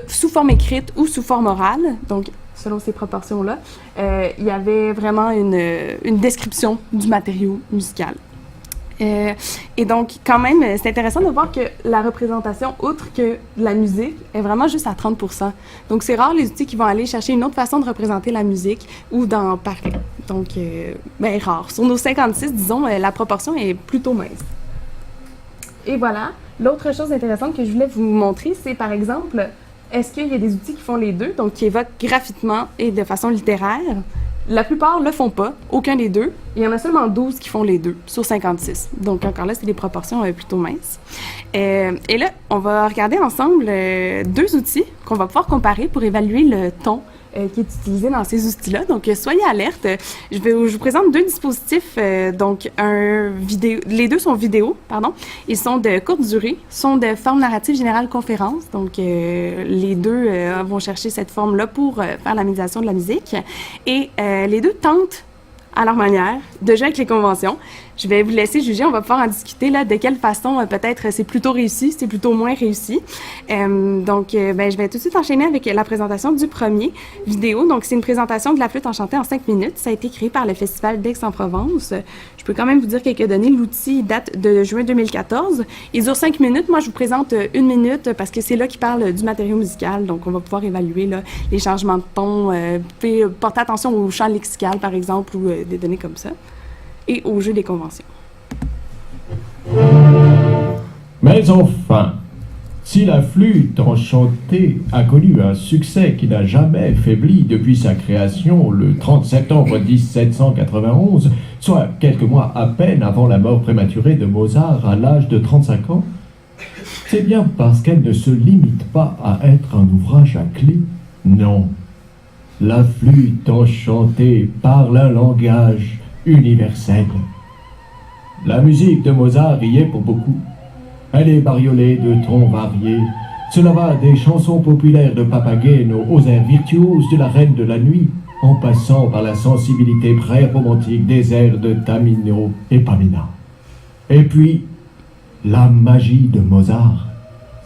Speaker 3: sous forme écrite ou sous forme orale, donc selon ces proportions-là, il y avait vraiment une description du matériau musical. Et donc, quand même, c'est intéressant de voir que la représentation, outre que la musique, est vraiment juste à 30%. Donc, c'est rare les outils qui vont aller chercher une autre façon de représenter la musique ou d'en parler. Donc, rare. Sur nos 56, disons, la proportion est plutôt mince. Et voilà. L'autre chose intéressante que je voulais vous montrer, c'est par exemple, est-ce qu'il y a des outils qui font les deux, donc qui évoquent graphiquement et de façon littéraire? La plupart ne le font pas, aucun des deux. Il y en a seulement 12 qui font les deux, sur 56. Donc, encore là, c'est des proportions plutôt minces. Et là, on va regarder ensemble deux outils qu'on va pouvoir comparer pour évaluer le ton qui est utilisé dans ces outils-là. Donc, soyez alerte. Je vous présente deux dispositifs. Donc, les deux sont vidéo, pardon. Ils sont de courte durée, sont de forme narrative générale conférence. Donc, les deux vont chercher cette forme-là pour faire la médiation de la musique. Et les deux tentent, à leur manière, de jouer avec les conventions. Je vais vous laisser juger, on va pouvoir en discuter là, de quelle façon peut-être c'est plutôt réussi, c'est plutôt moins réussi. Je vais tout de suite enchaîner avec la présentation du premier vidéo. Donc, c'est une présentation de la flûte enchantée en 5 minutes. Ça a été créé par le Festival d'Aix-en-Provence. Je peux quand même vous dire quelques données. L'outil date de juin 2014. Il dure 5 minutes. Moi, je vous présente 1 minute parce que c'est là qu'il parle du matériau musical. Donc, on va pouvoir évaluer là, les changements de ton, porter attention au champ lexical, par exemple, ou des données comme ça, et au jeu des conventions.
Speaker 8: Mais enfin, si la flûte enchantée a connu un succès qui n'a jamais faibli depuis sa création le 30 septembre 1791, soit quelques mois à peine avant la mort prématurée de Mozart à l'âge de 35 ans, c'est bien parce qu'elle ne se limite pas à être un ouvrage à clé. Non, la flûte enchantée parle un langage universelle. La musique de Mozart y est pour beaucoup. Elle est bariolée de tons variés. Cela va des chansons populaires de Papageno aux airs virtuoses de la Reine de la Nuit, en passant par la sensibilité pré-romantique des airs de Tamino et Pamina. Et puis, la magie de Mozart,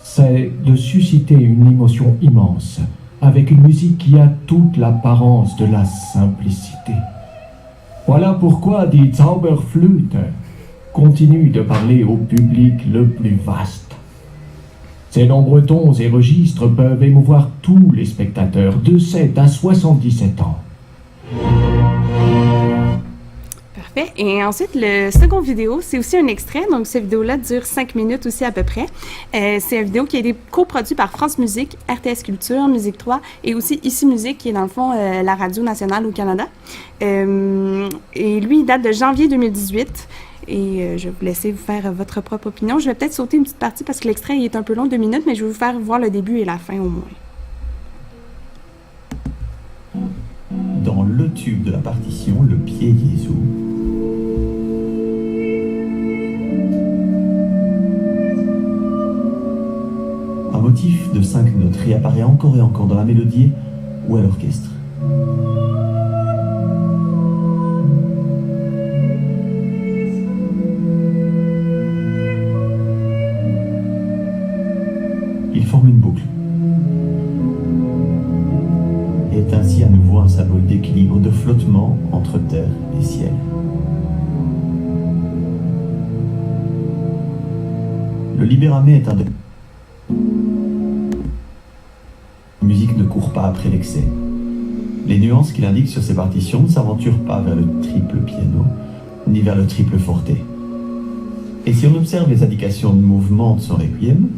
Speaker 8: c'est de susciter une émotion immense, avec une musique qui a toute l'apparence de la simplicité. Voilà pourquoi Die Zauberflöte continue de parler au public le plus vaste. Ces nombreux tons et registres peuvent émouvoir tous les spectateurs de 7 à 77 ans.
Speaker 3: Parfait. Et ensuite, le second vidéo, c'est aussi un extrait. Donc, cette vidéo-là dure 5 minutes aussi à peu près. C'est une vidéo qui a été coproduite par France Musique, RTS Culture, Musique 3 et aussi Ici Musique, qui est dans le fond la radio nationale au Canada. Et lui, il date de janvier 2018. Et je vais vous laisser vous faire votre propre opinion. Je vais peut-être sauter une petite partie parce que l'extrait est un peu long, 2 minutes, mais je vais vous faire voir le début et la fin au moins.
Speaker 15: Dans le tube de la partition, le pied Jésus. Un motif de 5 notes réapparaît encore et encore dans la mélodie ou à l'orchestre. Il forme une boucle et est ainsi à nouveau un symbole d'équilibre, de flottement entre terre et ciel. Le libéramé est un des... La musique ne court pas après l'excès. Les nuances qu'il indique sur ses partitions ne s'aventurent pas vers le triple piano, ni vers le triple forte. Et si on observe les indications de mouvement de son requiem,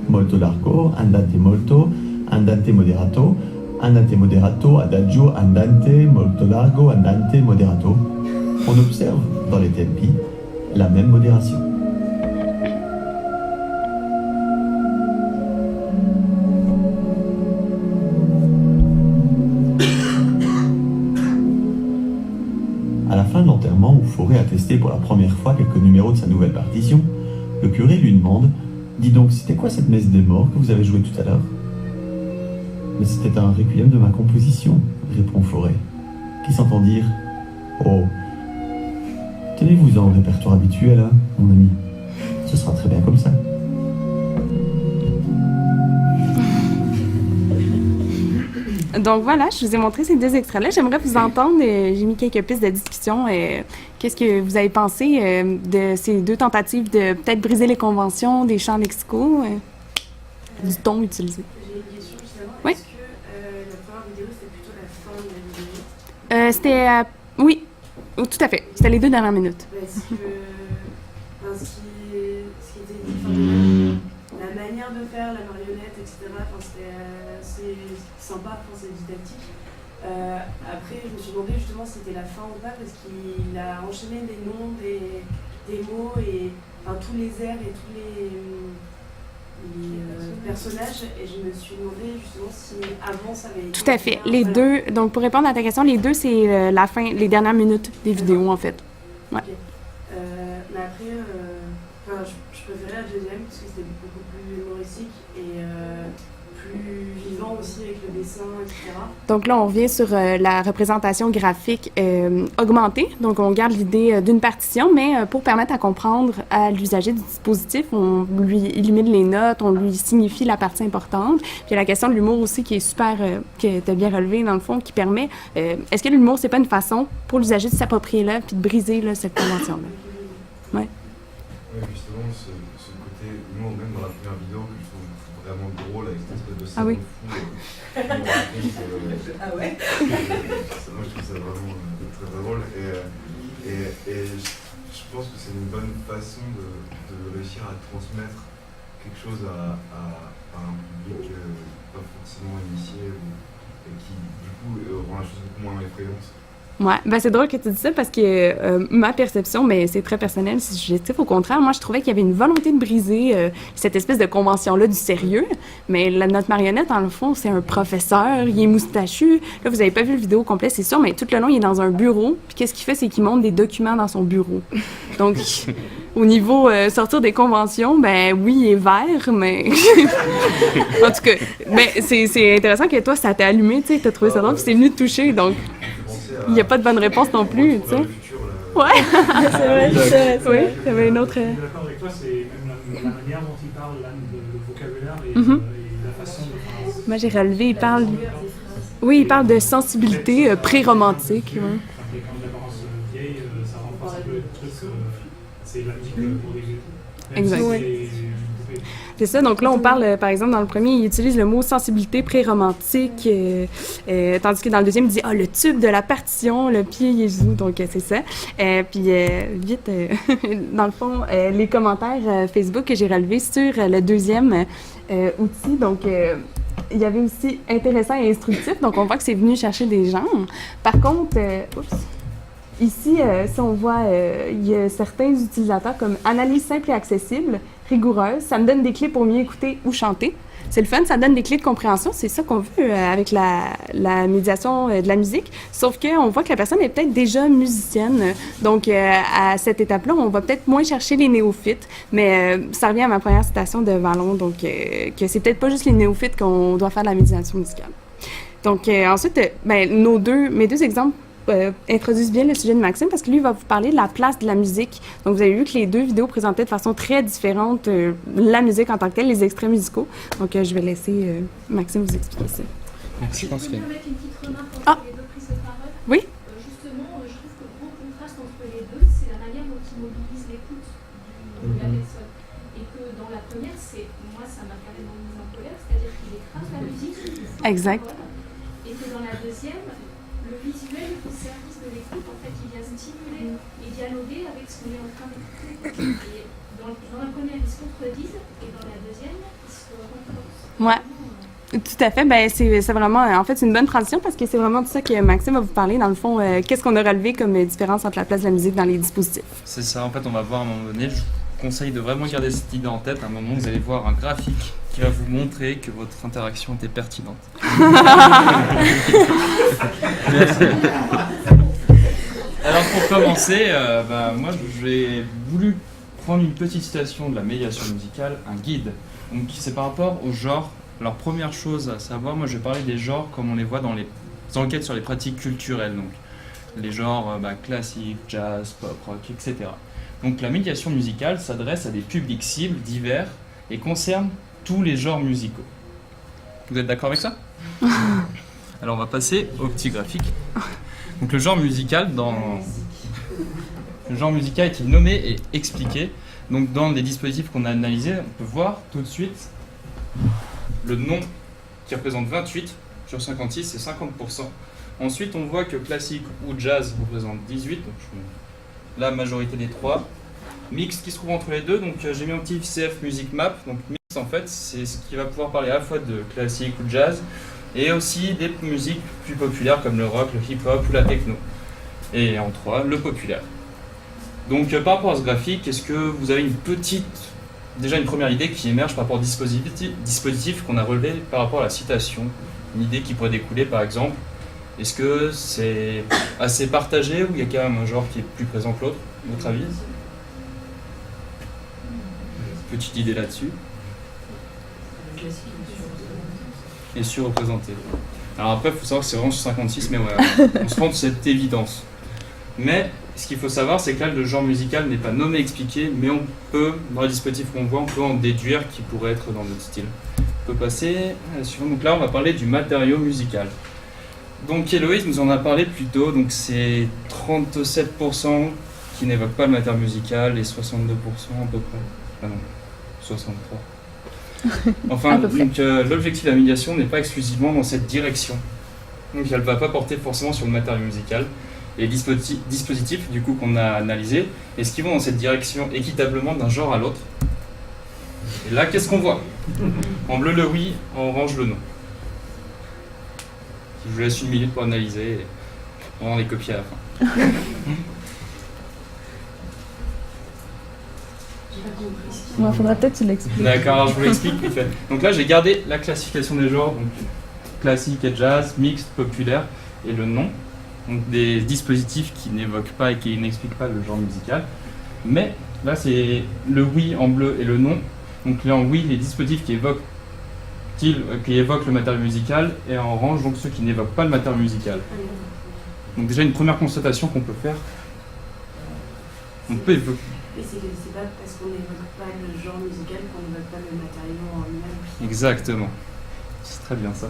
Speaker 15: molto largo, andante molto, andante moderato, adagio, andante, molto largo, andante, moderato, on observe dans les tempi la même modération. À la fin de l'enterrement, où Fauré a testé pour la première fois quelques numéros de sa nouvelle partition, le curé lui demande: « Dis donc, c'était quoi cette messe des morts que vous avez jouée tout à l'heure ?» mais c'était un requiem de ma composition, répond Forêt, qui s'entend dire « Oh, tenez-vous-en au répertoire habituel, hein, mon ami. Ce sera très bien comme ça. »
Speaker 3: Donc voilà, je vous ai montré ces 2 extraits-là. J'aimerais vous entendre. J'ai mis quelques pistes de discussion. Qu'est-ce que vous avez pensé de ces 2 tentatives de peut-être briser les conventions, des champs lexicaux, du ton utilisé?
Speaker 13: J'ai une question justement.
Speaker 3: Oui.
Speaker 13: Est-ce que la première vidéo, c'était plutôt la fin de la vidéo?
Speaker 3: C'était... oui, tout à fait. C'était les 2 dernières minutes.
Speaker 13: Parce que ce qui était dit, la manière de faire, la marionnette, etc., c'était assez sympa, c'est didactique. Après, je me suis demandé justement si c'était la fin ou pas, parce qu'il a enchaîné des noms, des mots, et tous les airs et tous les personnages, et je me suis demandé justement si avant ça avait été...
Speaker 3: Tout à fait. Les 2, donc pour répondre à ta question, les 2, c'est la fin, les dernières minutes des vidéos, en fait. Ouais.
Speaker 13: Okay. Mais après, je préférais la deuxième, parce que c'était beaucoup plus humoristique et plus vivant aussi avec le dessin, etc.
Speaker 3: Donc là, on revient sur la représentation graphique augmentée. Donc, on garde l'idée d'une partition, mais pour permettre à comprendre à l'usager du dispositif, on lui élimine les notes, on lui signifie la partie importante. Puis il y a la question de l'humour aussi qui est super, que tu as bien relevé dans le fond, qui permet... est-ce que l'humour, c'est pas une façon pour l'usager de s'approprier l'œuvre puis de briser là, cette convention-là? Ouais.
Speaker 16: Oui, justement, ce côté humour, même dans la première vidéo, que je trouve vraiment drôle avec cette espèce de salon fou.
Speaker 13: Ah ouais.
Speaker 16: Moi, je trouve ça vraiment très drôle. Et je pense que c'est une bonne façon de réussir à transmettre quelque chose à un public pas forcément initié et qui, du coup, rend la chose beaucoup moins effrayante.
Speaker 3: Ouais, ben c'est drôle que tu dis ça parce que ma perception, mais c'est très personnel, c'est subjectif. Au contraire, moi, je trouvais qu'il y avait une volonté de briser cette espèce de convention-là du sérieux. Mais notre marionnette, dans le fond, c'est un professeur, il est moustachu. Là, vous avez pas vu le vidéo complet, c'est sûr, mais tout le long, il est dans un bureau. Puis qu'est-ce qu'il fait, c'est qu'il monte des documents dans son bureau. Donc, au niveau sortir des conventions, ben oui, il est vert, mais... en tout cas, ben, c'est intéressant que toi, ça t'a allumé, tu sais, t'as trouvé ça drôle, puis c'est venu te toucher, donc... Il n'y a pas de bonne réponse non plus, tu sais. Ouais.
Speaker 6: C'est vrai.
Speaker 3: Oui, il y avait une autre...
Speaker 12: Je suis d'accord avec toi, c'est même la manière dont il parle, le vocabulaire et la façon de...
Speaker 3: Moi, j'ai relevé, il parle... Oui, il parle de sensibilité pré-romantique. Ouais.
Speaker 12: Quand l'apparence vieille, ça renforce un peu le truc, c'est la musique pour les...
Speaker 3: Exact. C'est ça, donc là, on parle, par exemple, dans le premier, il utilise le mot sensibilité pré-romantique, tandis que dans le deuxième, il dit « Ah, le tube de la partition, le pied Jésus », donc c'est ça. Puis, vite, dans le fond, les commentaires Facebook que j'ai relevés sur le deuxième outil, donc... il y avait aussi intéressant et instructif, donc on voit que c'est venu chercher des gens. Par contre, ici, si on voit, il y a certains utilisateurs comme analyse simple et accessible, rigoureuse, ça me donne des clés pour mieux écouter ou chanter. C'est le fun, ça donne des clés de compréhension, c'est ça qu'on veut avec la médiation de la musique, sauf qu'on voit que la personne est peut-être déjà musicienne, donc à cette étape-là, on va peut-être moins chercher les néophytes, mais ça revient à ma première citation de Vallon, donc que c'est peut-être pas juste les néophytes qu'on doit faire de la médiation musicale. Donc ensuite, ben, mes deux exemples introduisent bien le sujet de Maxime parce que lui va vous parler de la place de la musique. Donc vous avez vu que les deux vidéos présentaient de façon très différente la musique en tant que telle, les extraits musicaux. Donc je vais laisser Maxime vous expliquer ça.
Speaker 2: Merci.
Speaker 14: Je peux avec une petite remarque entre les deux prises de parole.
Speaker 3: Oui.
Speaker 14: Justement, je trouve que le gros contraste entre les deux, c'est la manière dont ils mobilisent l'écoute de la personne. Et que dans la première, moi ça m'a carrément mis en colère, c'est-à-dire qu'il écrase la musique.
Speaker 3: Exact.
Speaker 14: Et que dans la deuxième, le visuel au service de l'écoute, en fait, il vient stimuler et dialoguer avec ce qu'on est en train d'écouter. Et dans la première, ils se contredisent, et dans la deuxième, ils se renforcent.
Speaker 3: Ouais. Tout à fait. Ben, c'est vraiment, en fait, c'est une bonne transition parce que c'est vraiment de ça que Maxime va vous parler. Dans le fond, qu'est-ce qu'on a relevé comme différence entre la place de la musique dans les dispositifs?
Speaker 17: C'est ça. En fait, on va voir à un moment donné. Je vous conseille de vraiment garder cette idée en tête. À un moment, vous allez voir un graphique qui va vous montrer que votre interaction était pertinente. Merci. Alors, pour commencer, moi, j'ai voulu prendre une petite citation de la médiation musicale, un guide. Donc, c'est par rapport au genre Alors première chose à savoir, moi je vais parler des genres comme on les voit dans les enquêtes sur les pratiques culturelles, donc les genres classiques, jazz, pop, rock, etc. Donc la médiation musicale s'adresse à des publics cibles divers et concerne tous les genres musicaux. Vous êtes d'accord avec ça? Alors on va passer au petit graphique. Donc le genre musical est nommé et expliqué. Donc dans les dispositifs qu'on a analysés, on peut voir tout de suite le nom qui représente 28 sur 56, c'est 50%. Ensuite on voit que classique ou jazz représente 18, donc la majorité des trois. Mixte qui se trouve entre les deux, donc j'ai mis un petit CF Music Map. Donc mixte en fait c'est ce qui va pouvoir parler à la fois de classique ou jazz et aussi des musiques plus populaires comme le rock, le hip-hop ou la techno. Et en 3, le populaire. Donc par rapport à ce graphique, est-ce que vous avez déjà une première idée qui émerge par rapport au dispositif qu'on a relevé par rapport à la citation? Une idée qui pourrait découler par exemple, est-ce que c'est assez partagé ou il y a quand même un genre qui est plus présent que l'autre, à votre avis? Petite idée là-dessus. Et surreprésenté. Alors après, il faut savoir que c'est vraiment sur 56, mais ouais, on se rend de cette évidence. Mais ce qu'il faut savoir, c'est que là, le genre musical n'est pas nommé, expliqué, mais on peut, dans les dispositifs qu'on voit, on peut en déduire qui pourrait être dans notre style. On peut passer à la suivante. Donc là, on va parler du matériau musical. Donc Héloïse nous en a parlé plus tôt, donc c'est 37% qui n'évoquent pas le matériau musical et 62% à peu près. Ah non, 63. Enfin, donc l'objectif de la médiation n'est pas exclusivement dans cette direction. Donc elle ne va pas porter forcément sur le matériau musical. Et les dispositifs du coup qu'on a analysés, est-ce qu'ils vont dans cette direction équitablement d'un genre à l'autre? Et là, qu'est-ce qu'on voit? En bleu le oui, en orange le non. Je vous laisse une minute pour analyser et on va les copier à la fin.
Speaker 3: Il faudra peut-être que tu l'expliques.
Speaker 17: D'accord, alors je vous l'explique vite fait. Donc là, j'ai gardé la classification des genres, donc classique et jazz, mixte, populaire, et le nom. Donc des dispositifs qui n'évoquent pas et qui n'expliquent pas le genre musical. Mais là, c'est le oui en bleu et le non. Donc là, en oui, les dispositifs qui évoquent le matériau musical, et en orange, donc ceux qui n'évoquent pas le matériau musical. Donc déjà, une première constatation qu'on peut faire. On peut évoquer.
Speaker 13: Et c'est pas parce qu'on n'évoque pas le genre musical qu'on n'évoque pas le matériau en lui-même.
Speaker 17: Exactement. C'est très bien ça.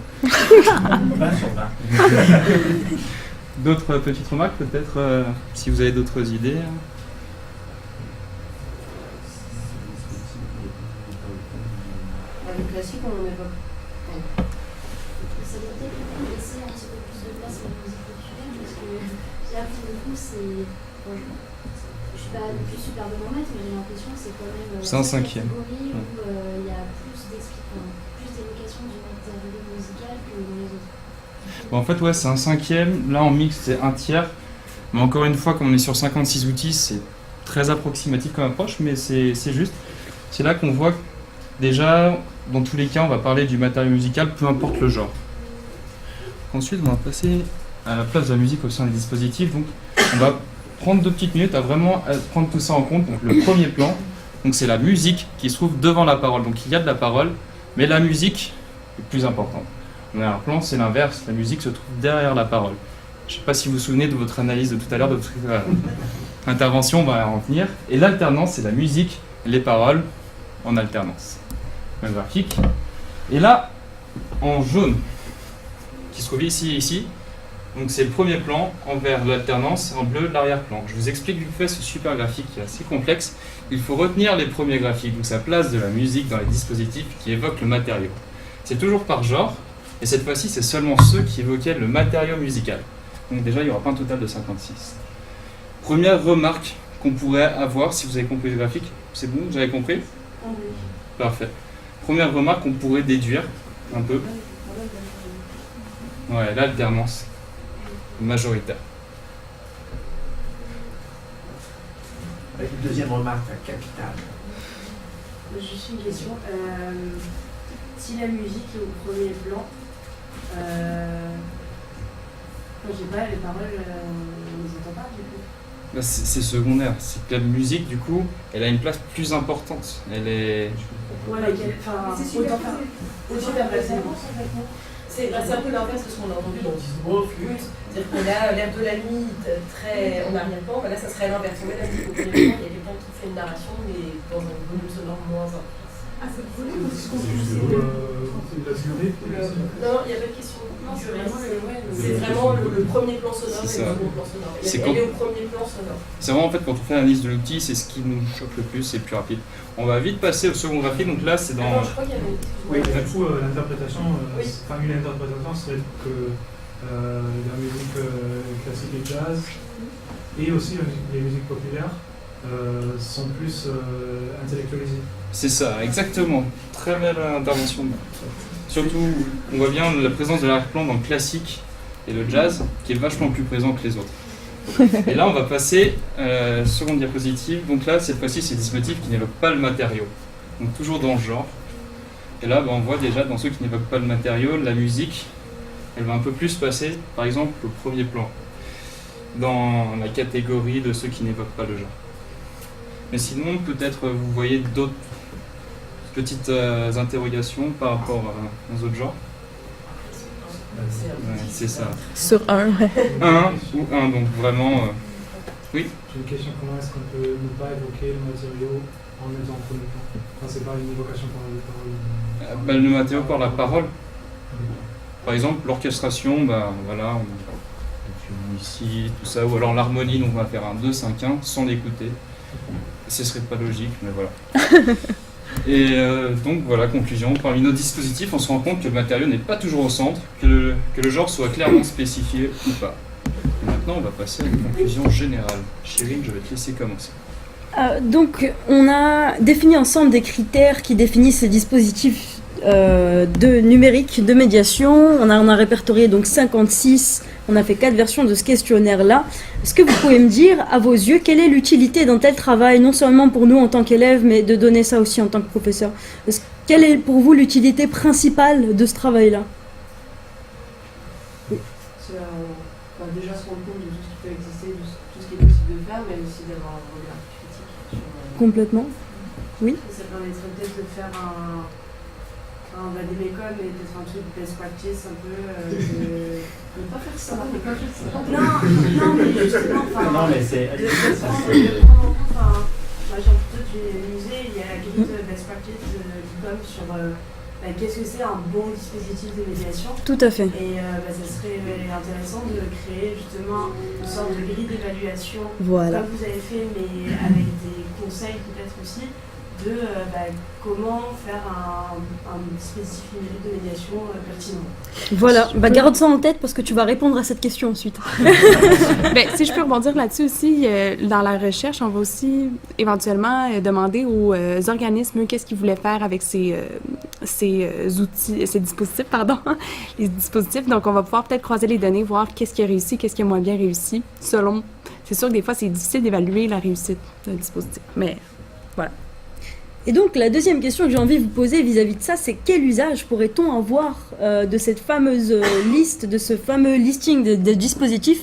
Speaker 17: D'autres petites remarques peut-être, si vous avez d'autres idées?
Speaker 13: Le classique, on évoque.
Speaker 14: Ça doit peut-être laisser un petit peu plus de place à la musique populaire parce que là, pour le coup, c'est. Je suis pas plus super de mon maître, mais j'ai l'impression que c'est quand même.
Speaker 17: C'est un cinquième.
Speaker 14: Où il y a plus d'évocation du matériau musical que dans les autres.
Speaker 17: Bon, en fait, ouais, c'est un cinquième. Là, en mix, c'est un tiers. Mais encore une fois, comme on est sur 56 outils, c'est très approximatif comme approche, mais c'est juste. C'est là qu'on voit que déjà, dans tous les cas, on va parler du matériau musical, peu importe le genre. Ensuite, on va passer à la place de la musique au sein des dispositifs. Donc, on va prendre 2 petites minutes à vraiment prendre tout ça en compte. Donc, le premier plan, donc c'est la musique qui se trouve devant la parole. Donc, il y a de la parole, mais la musique est plus importante. On a un plan, c'est l'inverse. La musique se trouve derrière la parole. Je ne sais pas si vous vous souvenez de votre analyse de tout à l'heure, de votre intervention, on va en venir. Et l'alternance, c'est la musique, les paroles en alternance. Même graphique. Et là, en jaune, qui se trouve ici et ici, donc c'est le premier plan envers l'alternance, en bleu l'arrière-plan. Je vous explique vite fait ce super graphique qui est assez complexe. Il faut retenir les premiers graphiques, donc sa place de la musique dans les dispositifs qui évoquent le matériau. C'est toujours par genre, et cette fois-ci c'est seulement ceux qui évoquaient le matériau musical. Donc déjà il n'y aura pas un total de 56. Première remarque qu'on pourrait avoir si vous avez compris le graphique, c'est bon, vous avez compris?
Speaker 13: Oui.
Speaker 17: Parfait. Première remarque qu'on pourrait déduire un peu. Ouais, l'alternance majoritaire.
Speaker 5: Avec une deuxième remarque capitale.
Speaker 13: Juste une question. Si la musique est au premier plan, j'ai pas les paroles, on les entend pas du coup.
Speaker 17: Bah, c'est secondaire. C'est que la musique, du coup, elle a une place plus importante. Elle est.
Speaker 13: Ouais,
Speaker 1: super facilement. C'est un peu l'inverse de ce qu'on a entendu dans Disney Flûte. C'est-à-dire qu'on a l'air de la nuit très en arrière-plan, là ça serait l'inverse. On met la musique au premier plan, il y a quelqu'un qui fait une narration, mais dans un volume sonore moins intense.
Speaker 13: Ah, c'est le volume ou c'est ce qu'on
Speaker 12: la durée?
Speaker 1: Non, il n'y a pas de question. C'est vraiment le premier plan sonore et le second plan sonore. Elle est au premier plan sonore.
Speaker 17: C'est vraiment en fait quand on fait l'analyse de l'outil, c'est ce qui nous choque le plus, c'est plus rapide. On va vite passer au second graphique, donc là c'est dans...
Speaker 1: Alors, je crois qu'il y avait une question.
Speaker 12: Oui, du coup l'interprétation, une interprétation serait que la musique classique et jazz, et aussi les musiques populaires, sont plus intellectualisées.
Speaker 17: C'est ça, exactement. Très belle intervention. Surtout, on voit bien la présence de l'arrière-plan dans le classique et le jazz, qui est vachement plus présent que les autres. Et là, on va passer seconde diapositive. Donc là, cette fois-ci, c'est des dispositifs qui n'évoquent pas le matériau. Donc toujours dans le genre. Et là, on voit déjà dans ceux qui n'évoquent pas le matériau, la musique, elle va un peu plus passer, par exemple, au premier plan, dans la catégorie de ceux qui n'évoquent pas le genre. Mais sinon, peut-être vous voyez d'autres petites interrogations par rapport aux autres genres. Ouais, c'est ça.
Speaker 6: Sur un, ouais.
Speaker 17: Un, donc vraiment... Oui.
Speaker 12: J'ai une question, comment est-ce qu'on peut ne pas évoquer le matériau en mettant en premier plan? Enfin, c'est pas une évocation par la parole.
Speaker 17: Le matériau par la parole. Par exemple, l'orchestration, voilà, on ici, tout ça, ou alors l'harmonie, donc on va faire un 2-5-1 sans l'écouter. Ce serait pas logique, mais voilà. Et donc voilà, conclusion, parmi nos dispositifs, on se rend compte que le matériau n'est pas toujours au centre, que le genre soit clairement spécifié ou pas. Et maintenant, on va passer à une conclusion générale. Chérine, je vais te laisser commencer.
Speaker 6: Donc, on a défini ensemble des critères qui définissent ces dispositifs de numérique, de médiation. On a répertorié donc 56. On a fait 4 versions de ce questionnaire-là. Est-ce que vous pouvez me dire, à vos yeux, quelle est l'utilité d'un tel travail, non seulement pour nous en tant qu'élèves, mais de donner ça aussi en tant que professeur? Quelle est pour vous l'utilité principale de ce travail-là?
Speaker 13: C'est déjà se rendre compte de tout ce qui peut exister, de tout ce qui est possible de faire, mais aussi d'avoir un regard critique sur...
Speaker 6: Complètement. Oui.
Speaker 13: Ça permettrait peut-être de faire des mécodes et peut-être un truc best practice un peu ne pas faire ça, ne pas faire ça. Non, mais justement,
Speaker 5: non, mais c'est...
Speaker 13: de prendre en compte, moi j'ai plutôt du musée, il y a quelques best practice comme sur qu'est-ce que c'est un bon dispositif de médiation.
Speaker 6: Tout à fait.
Speaker 13: Et ça serait intéressant de créer justement une sorte de grille d'évaluation,
Speaker 6: voilà,
Speaker 13: comme vous avez fait, mais avec des conseils peut-être aussi, de comment faire un dispositif numérique de médiation pertinent.
Speaker 6: Voilà, garde ça en tête parce que tu vas répondre à cette question ensuite.
Speaker 3: Si je peux rebondir là-dessus aussi, dans la recherche, on va aussi éventuellement demander aux organismes qu'est-ce qu'ils voulaient faire avec ces dispositifs, les dispositifs. Donc, on va pouvoir peut-être croiser les données, voir qu'est-ce qui a réussi, qu'est-ce qui a moins bien réussi, selon... C'est sûr que des fois, c'est difficile d'évaluer la réussite d'un dispositif, mais voilà.
Speaker 6: Et donc, la deuxième question que j'ai envie de vous poser vis-à-vis de ça, c'est quel usage pourrait-on avoir de cette fameuse liste, de ce fameux listing de dispositifs?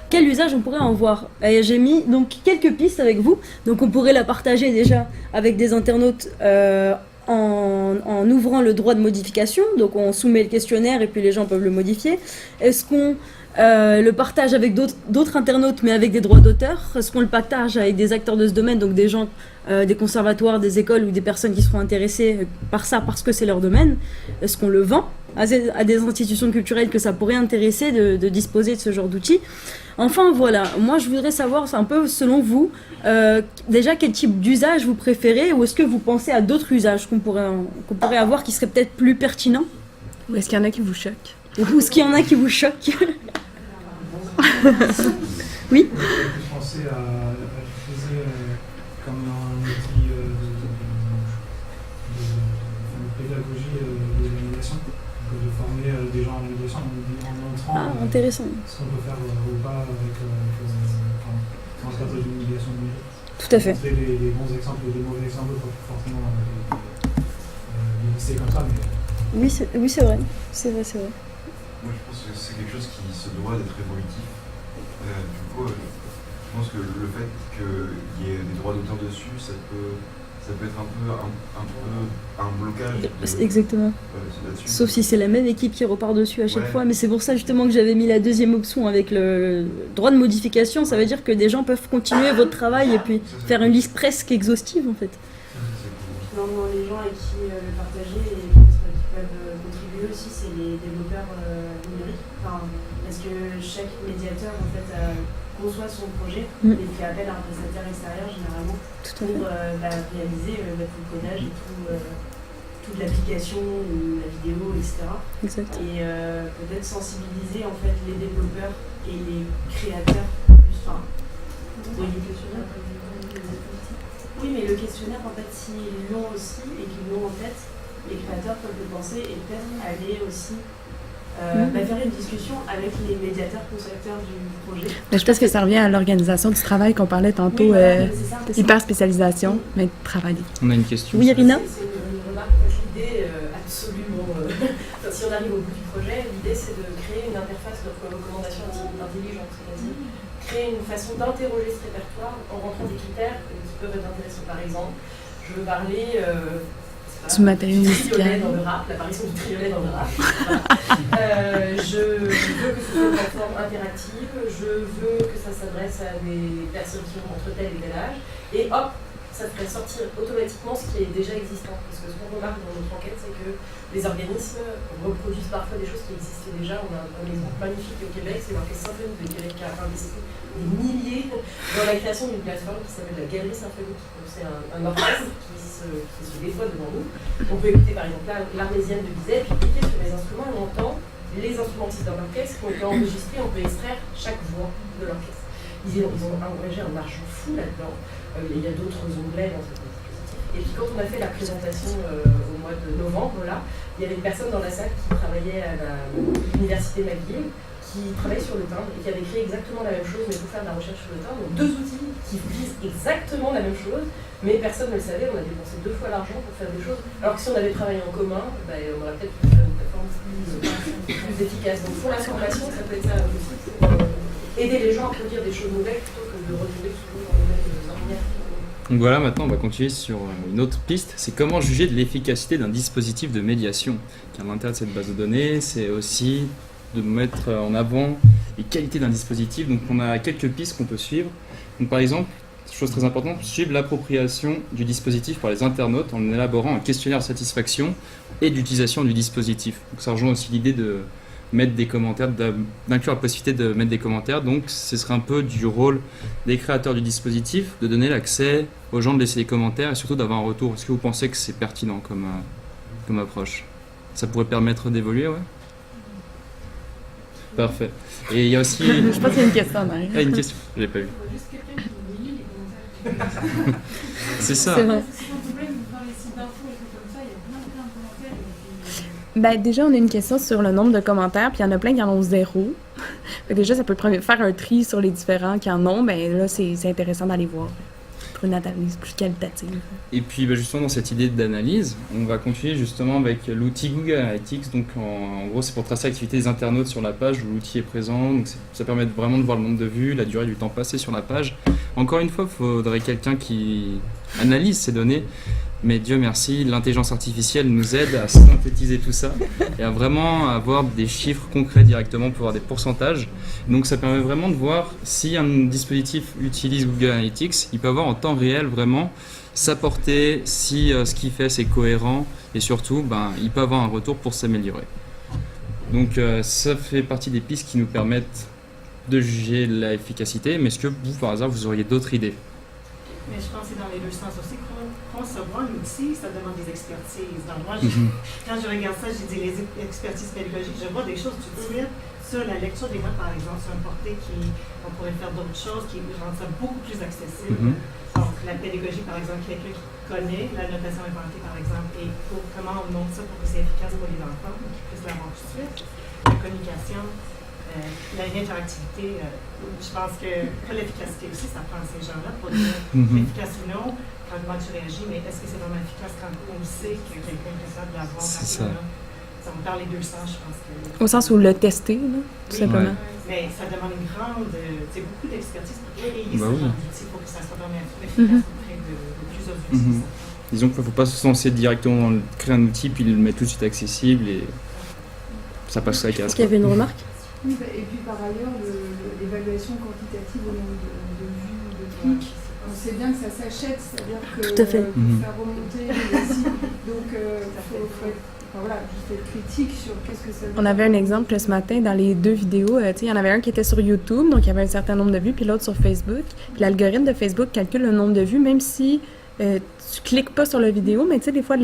Speaker 6: Quel usage on pourrait en voir? Et j'ai mis donc quelques pistes avec vous. Donc, on pourrait la partager déjà avec des internautes en ouvrant le droit de modification. Donc, on soumet le questionnaire et puis les gens peuvent le modifier. Est-ce qu'on le partage avec d'autres internautes mais avec des droits d'auteur? Est-ce qu'on le partage avec des acteurs de ce domaine, donc des gens, des conservatoires, des écoles ou des personnes qui seront intéressées par ça parce que c'est leur domaine? Est-ce qu'on le vend à des institutions culturelles que ça pourrait intéresser de disposer de ce genre d'outils? Enfin voilà, moi je voudrais savoir un peu selon vous, déjà quel type d'usage vous préférez, ou est-ce que vous pensez à d'autres usages qu'on pourrait avoir qui seraient peut-être plus pertinents?
Speaker 3: Ou est-ce qu'il y en a qui vous choquent?
Speaker 6: Ou est-ce qu'il y en a qui vous choquent? Oui.
Speaker 12: Je pensais à l'utiliser comme un outil de pédagogie de la médiation, de former des gens à la médiation en montrant
Speaker 6: intéressant.
Speaker 12: Ce qu'on peut faire ou pas avec dans le cadre d'une médiation numérique.
Speaker 6: Tout à fait.
Speaker 12: Montrer les bons exemples et les mauvais exemples, pas forcément les lister comme ça, mais...
Speaker 6: Oui, c'est vrai. C'est vrai.
Speaker 16: Moi, je pense que c'est quelque chose qui se doit d'être évolutif. Du coup, je pense que le fait qu'il y ait des droits d'auteur dessus, ça peut ça peut être un blocage.
Speaker 6: Exactement. Sauf si c'est la même équipe qui repart dessus à chaque fois. Mais c'est pour ça justement que j'avais mis la deuxième option avec le droit de modification. Ça veut dire que des gens peuvent continuer votre travail et puis faire une liste presque exhaustive en fait.
Speaker 13: Finalement, les gens avec qui le partager et qui peuvent contribuer aussi, c'est les développeurs numériques. Enfin, parce que chaque médiateur en fait conçoit son projet et fait appel à un prestataire extérieur généralement pour réaliser tout le codage et toute l'application, la vidéo, etc.
Speaker 6: Exact.
Speaker 13: Et peut-être sensibiliser en fait les développeurs et les créateurs plus. Enfin, oui, mais le questionnaire, en fait, s'ils l'ont aussi et qu'ils l'ont en tête, les créateurs peuvent le penser et peut-être aller aussi faire une discussion avec les médiateurs concepteurs du projet.
Speaker 3: Mais je pense que ça revient à l'organisation du travail qu'on parlait tantôt, hyper spécialisation, mais travail.
Speaker 17: On a une question.
Speaker 6: Oui, Irina.
Speaker 1: C'est une remarque, l'idée absolument. Si on arrive au bout du projet, l'idée c'est de créer une interface de recommandation intelligente, c'est-à-dire créer une façon d'interroger ce répertoire en rentrant des critères qui peuvent être intéressants. Par exemple, je veux parler
Speaker 3: du matériau musical
Speaker 1: dans le rap, l'apparition du triolet dans le rap. Je veux que ce soit une plateforme interactive, je veux que ça s'adresse à des personnes qui ont entre tel et tel âge, et hop, ça ferait sortir automatiquement ce qui est déjà existant. Parce que ce qu'on remarque dans notre enquête, c'est que les organismes reproduisent parfois des choses qui existaient déjà. On a un exemple magnifique au Québec, c'est l'Orchestre Symphonique de Québec qui a investi des milliers dans la création d'une plateforme qui s'appelle la Galerie Symphonique. C'est un orchestre qui se déploie devant nous. On peut écouter par exemple l'Arlésienne de Bizet, puis cliquer sur les instruments et on entend les instrumentistes d'un orchestre qui ont été enregistrés. On peut extraire chaque voix de l'orchestre. Ils ont engagé un argent fou là-dedans. Il y a d'autres onglets dans cette dispositif. Et puis quand on a fait la présentation au mois de novembre, là, il y avait une personne dans la salle qui travaillait à l'université McGill, qui travaille sur le timbre et qui avait créé exactement la même chose, mais pour faire de la recherche sur le timbre. Donc 2 outils qui visent exactement la même chose, mais personne ne le savait. On a dépensé 2 fois l'argent pour faire des choses. Alors que si on avait travaillé en commun, on aurait peut-être pu faire une plateforme plus efficace. Donc pour la formation, ça peut être ça aussi, pour aider les gens à produire des choses nouvelles plutôt que de retrouver toujours dans les mêmes ordinaires.
Speaker 17: Donc voilà, maintenant on va continuer sur une autre piste, c'est comment juger de l'efficacité d'un dispositif de médiation. Car l'intérêt de cette base de données, c'est aussi de mettre en avant les qualités d'un dispositif. Donc on a quelques pistes qu'on peut suivre. Donc par exemple, chose très importante, suivre l'appropriation du dispositif par les internautes en élaborant un questionnaire de satisfaction et d'utilisation du dispositif. Donc ça rejoint aussi l'idée de mettre des commentaires, d'inclure la possibilité de mettre des commentaires. Donc ce serait un peu du rôle des créateurs du dispositif de donner l'accès aux gens de laisser des commentaires et surtout d'avoir un retour. Est-ce que vous pensez que c'est pertinent comme approche? Ça pourrait permettre d'évoluer, ouais? Parfait. Et il y a aussi...
Speaker 3: Je pense qu'il y a une question en arrière.
Speaker 17: Ah, une question, je l'ai pas vue.
Speaker 14: Juste quelqu'un qui lit les commentaires.
Speaker 17: C'est ça.
Speaker 3: C'est vrai.
Speaker 14: Si on pouvait dans les sites d'infos et tout comme ça, il y a plein de commentaires.
Speaker 3: Ben, déjà, on a une question sur le nombre de commentaires, puis il y en a plein qui en ont 0. Fait que déjà, ça peut faire un tri sur les différents qui en ont. Ben là, c'est intéressant d'aller voir pour une analyse plus qualitative.
Speaker 17: Et puis justement, dans cette idée d'analyse, on va continuer justement avec l'outil Google Analytics. Donc en gros, c'est pour tracer l'activité des internautes sur la page où l'outil est présent. Donc ça permet vraiment de voir le nombre de vues, la durée du temps passé sur la page. Encore une fois, il faudrait quelqu'un qui analyse ces données. Mais Dieu merci, l'intelligence artificielle nous aide à synthétiser tout ça et à vraiment avoir des chiffres concrets directement pour avoir des pourcentages. Donc ça permet vraiment de voir si un dispositif utilise Google Analytics, il peut avoir en temps réel vraiment sa portée, si ce qu'il fait c'est cohérent et surtout il peut avoir un retour pour s'améliorer. Donc ça fait partie des pistes qui nous permettent de juger l'efficacité, mais est-ce que vous par hasard vous auriez d'autres idées?
Speaker 18: Mais je pense que c'est dans les deux sens aussi. Concevoir l'outil, ça demande des expertises. Donc moi, quand je regarde ça, j'ai dit les expertises pédagogiques, je vois des choses tout de suite sur la lecture des notes, par exemple, sur un portée on pourrait faire d'autres choses qui rendent ça beaucoup plus accessible. Donc la pédagogie, par exemple, quelqu'un qui connaît la notation inventée, par exemple, et comment on montre ça pour que c'est efficace pour les enfants, qu'ils puissent l'avoir tout de suite. La communication, l'interactivité, je pense que l'efficacité aussi, ça prend ces gens-là pour dire efficace ou non, quand tu réagis, mais est-ce que c'est vraiment efficace quand on sait que quelqu'un est capable de l'avoir rapidement? Ça me parle les deux sens, je pense que...
Speaker 3: Au sens où le tester, là, tout simplement.
Speaker 18: Mais ça demande beaucoup d'expertise pour créer ça d'outil pour que ça soit vraiment efficace auprès de plusieurs utilisateurs.
Speaker 17: disons qu'il ne faut pas se lancer directement dans créer un outil puis le mettre tout de suite accessible et ça passe à la casse.
Speaker 6: Est-ce qu'il y avait une remarque?
Speaker 4: Oui, et puis par ailleurs, l'évaluation quantitative au nombre de vues, de clics, on sait bien que ça s'achète, c'est-à-dire que
Speaker 6: Tout à fait.
Speaker 4: pour faire remonter les sites, donc faut être, voilà, juste être critique sur qu'est-ce que ça veut dire.
Speaker 3: On avait un exemple ce matin dans les 2 vidéos. Il y en avait un qui était sur YouTube, donc il y avait un certain nombre de vues, puis l'autre sur Facebook. Puis l'algorithme de Facebook calcule le nombre de vues, même si tu cliques pas sur la vidéo, mais tu sais, des fois,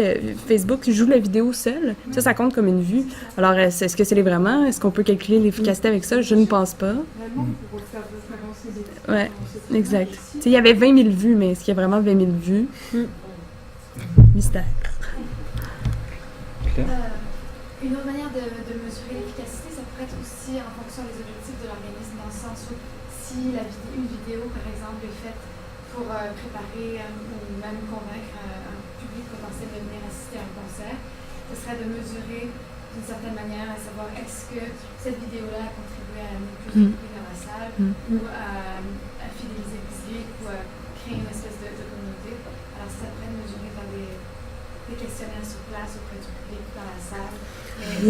Speaker 3: Facebook joue la vidéo seule. Ça compte comme une vue. Alors, est-ce que c'est les vraiment? Est-ce qu'on peut calculer l'efficacité avec ça? Je ne pense pas.
Speaker 4: Vraiment, pour faire référencer des
Speaker 3: Ouais, exact. Tu sais, il y avait 20 000 vues, mais est-ce qu'il y a vraiment 20 000 vues? Mystère.
Speaker 14: Une autre manière de mesurer l'efficacité, ça pourrait être aussi en fonction des objectifs de l'organisme, dans le sens où si une vidéo, par exemple, est faite pour préparer ou même convaincre un public potentiel de venir assister à un concert, ce serait de mesurer d'une certaine manière, à savoir est-ce que cette vidéo-là a contribué à amener plus de public dans la salle, ou à fidéliser le public, ou à créer une espèce de communauté. Alors ça pourrait être mesuré par des questionnaires sur place auprès du public dans la salle.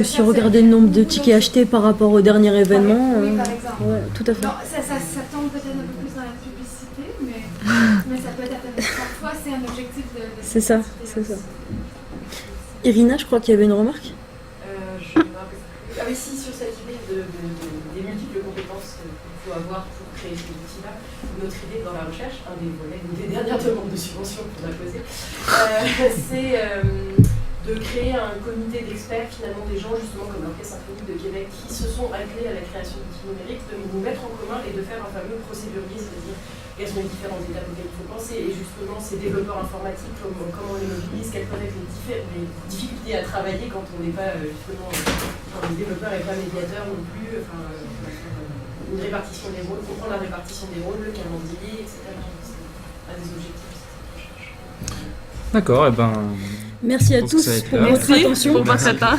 Speaker 6: Si on regardait le nombre de tickets achetés par rapport au dernier événement,
Speaker 14: oui, par exemple.
Speaker 6: Ouais, tout à fait.
Speaker 14: Non, ça tombe peut-être un peu plus dans la publicité, mais ça peut être intéressant. Parfois, c'est un objectif de
Speaker 6: c'est ça, c'est ça. Irina, je crois qu'il y avait une remarque.
Speaker 1: Ah oui, si, sur cette idée des multiples compétences qu'il faut avoir pour créer ces outils-là, notre idée dans la recherche, un des volets, une des dernières demandes de subvention qu'on a posées, c'est de créer un comité d'experts, finalement des gens justement comme l'Orchestre symphonique de Québec qui se sont attelés à la création d'outils numériques, de nous mettre en commun et de faire un fameux procédurier, c'est-à-dire quelles sont les différentes étapes auxquelles il faut penser et justement ces développeurs informatiques, comment on les mobilise, quelles peuvent être les difficultés à travailler quand on n'est pas justement le développeur n'est pas médiateur non plus, une répartition des rôles, comprendre la répartition des rôles, le calendrier, etc. C'est un des objectifs.
Speaker 17: D'accord, et ben.
Speaker 6: Merci à tous pour votre attention.
Speaker 3: Pour votre temps.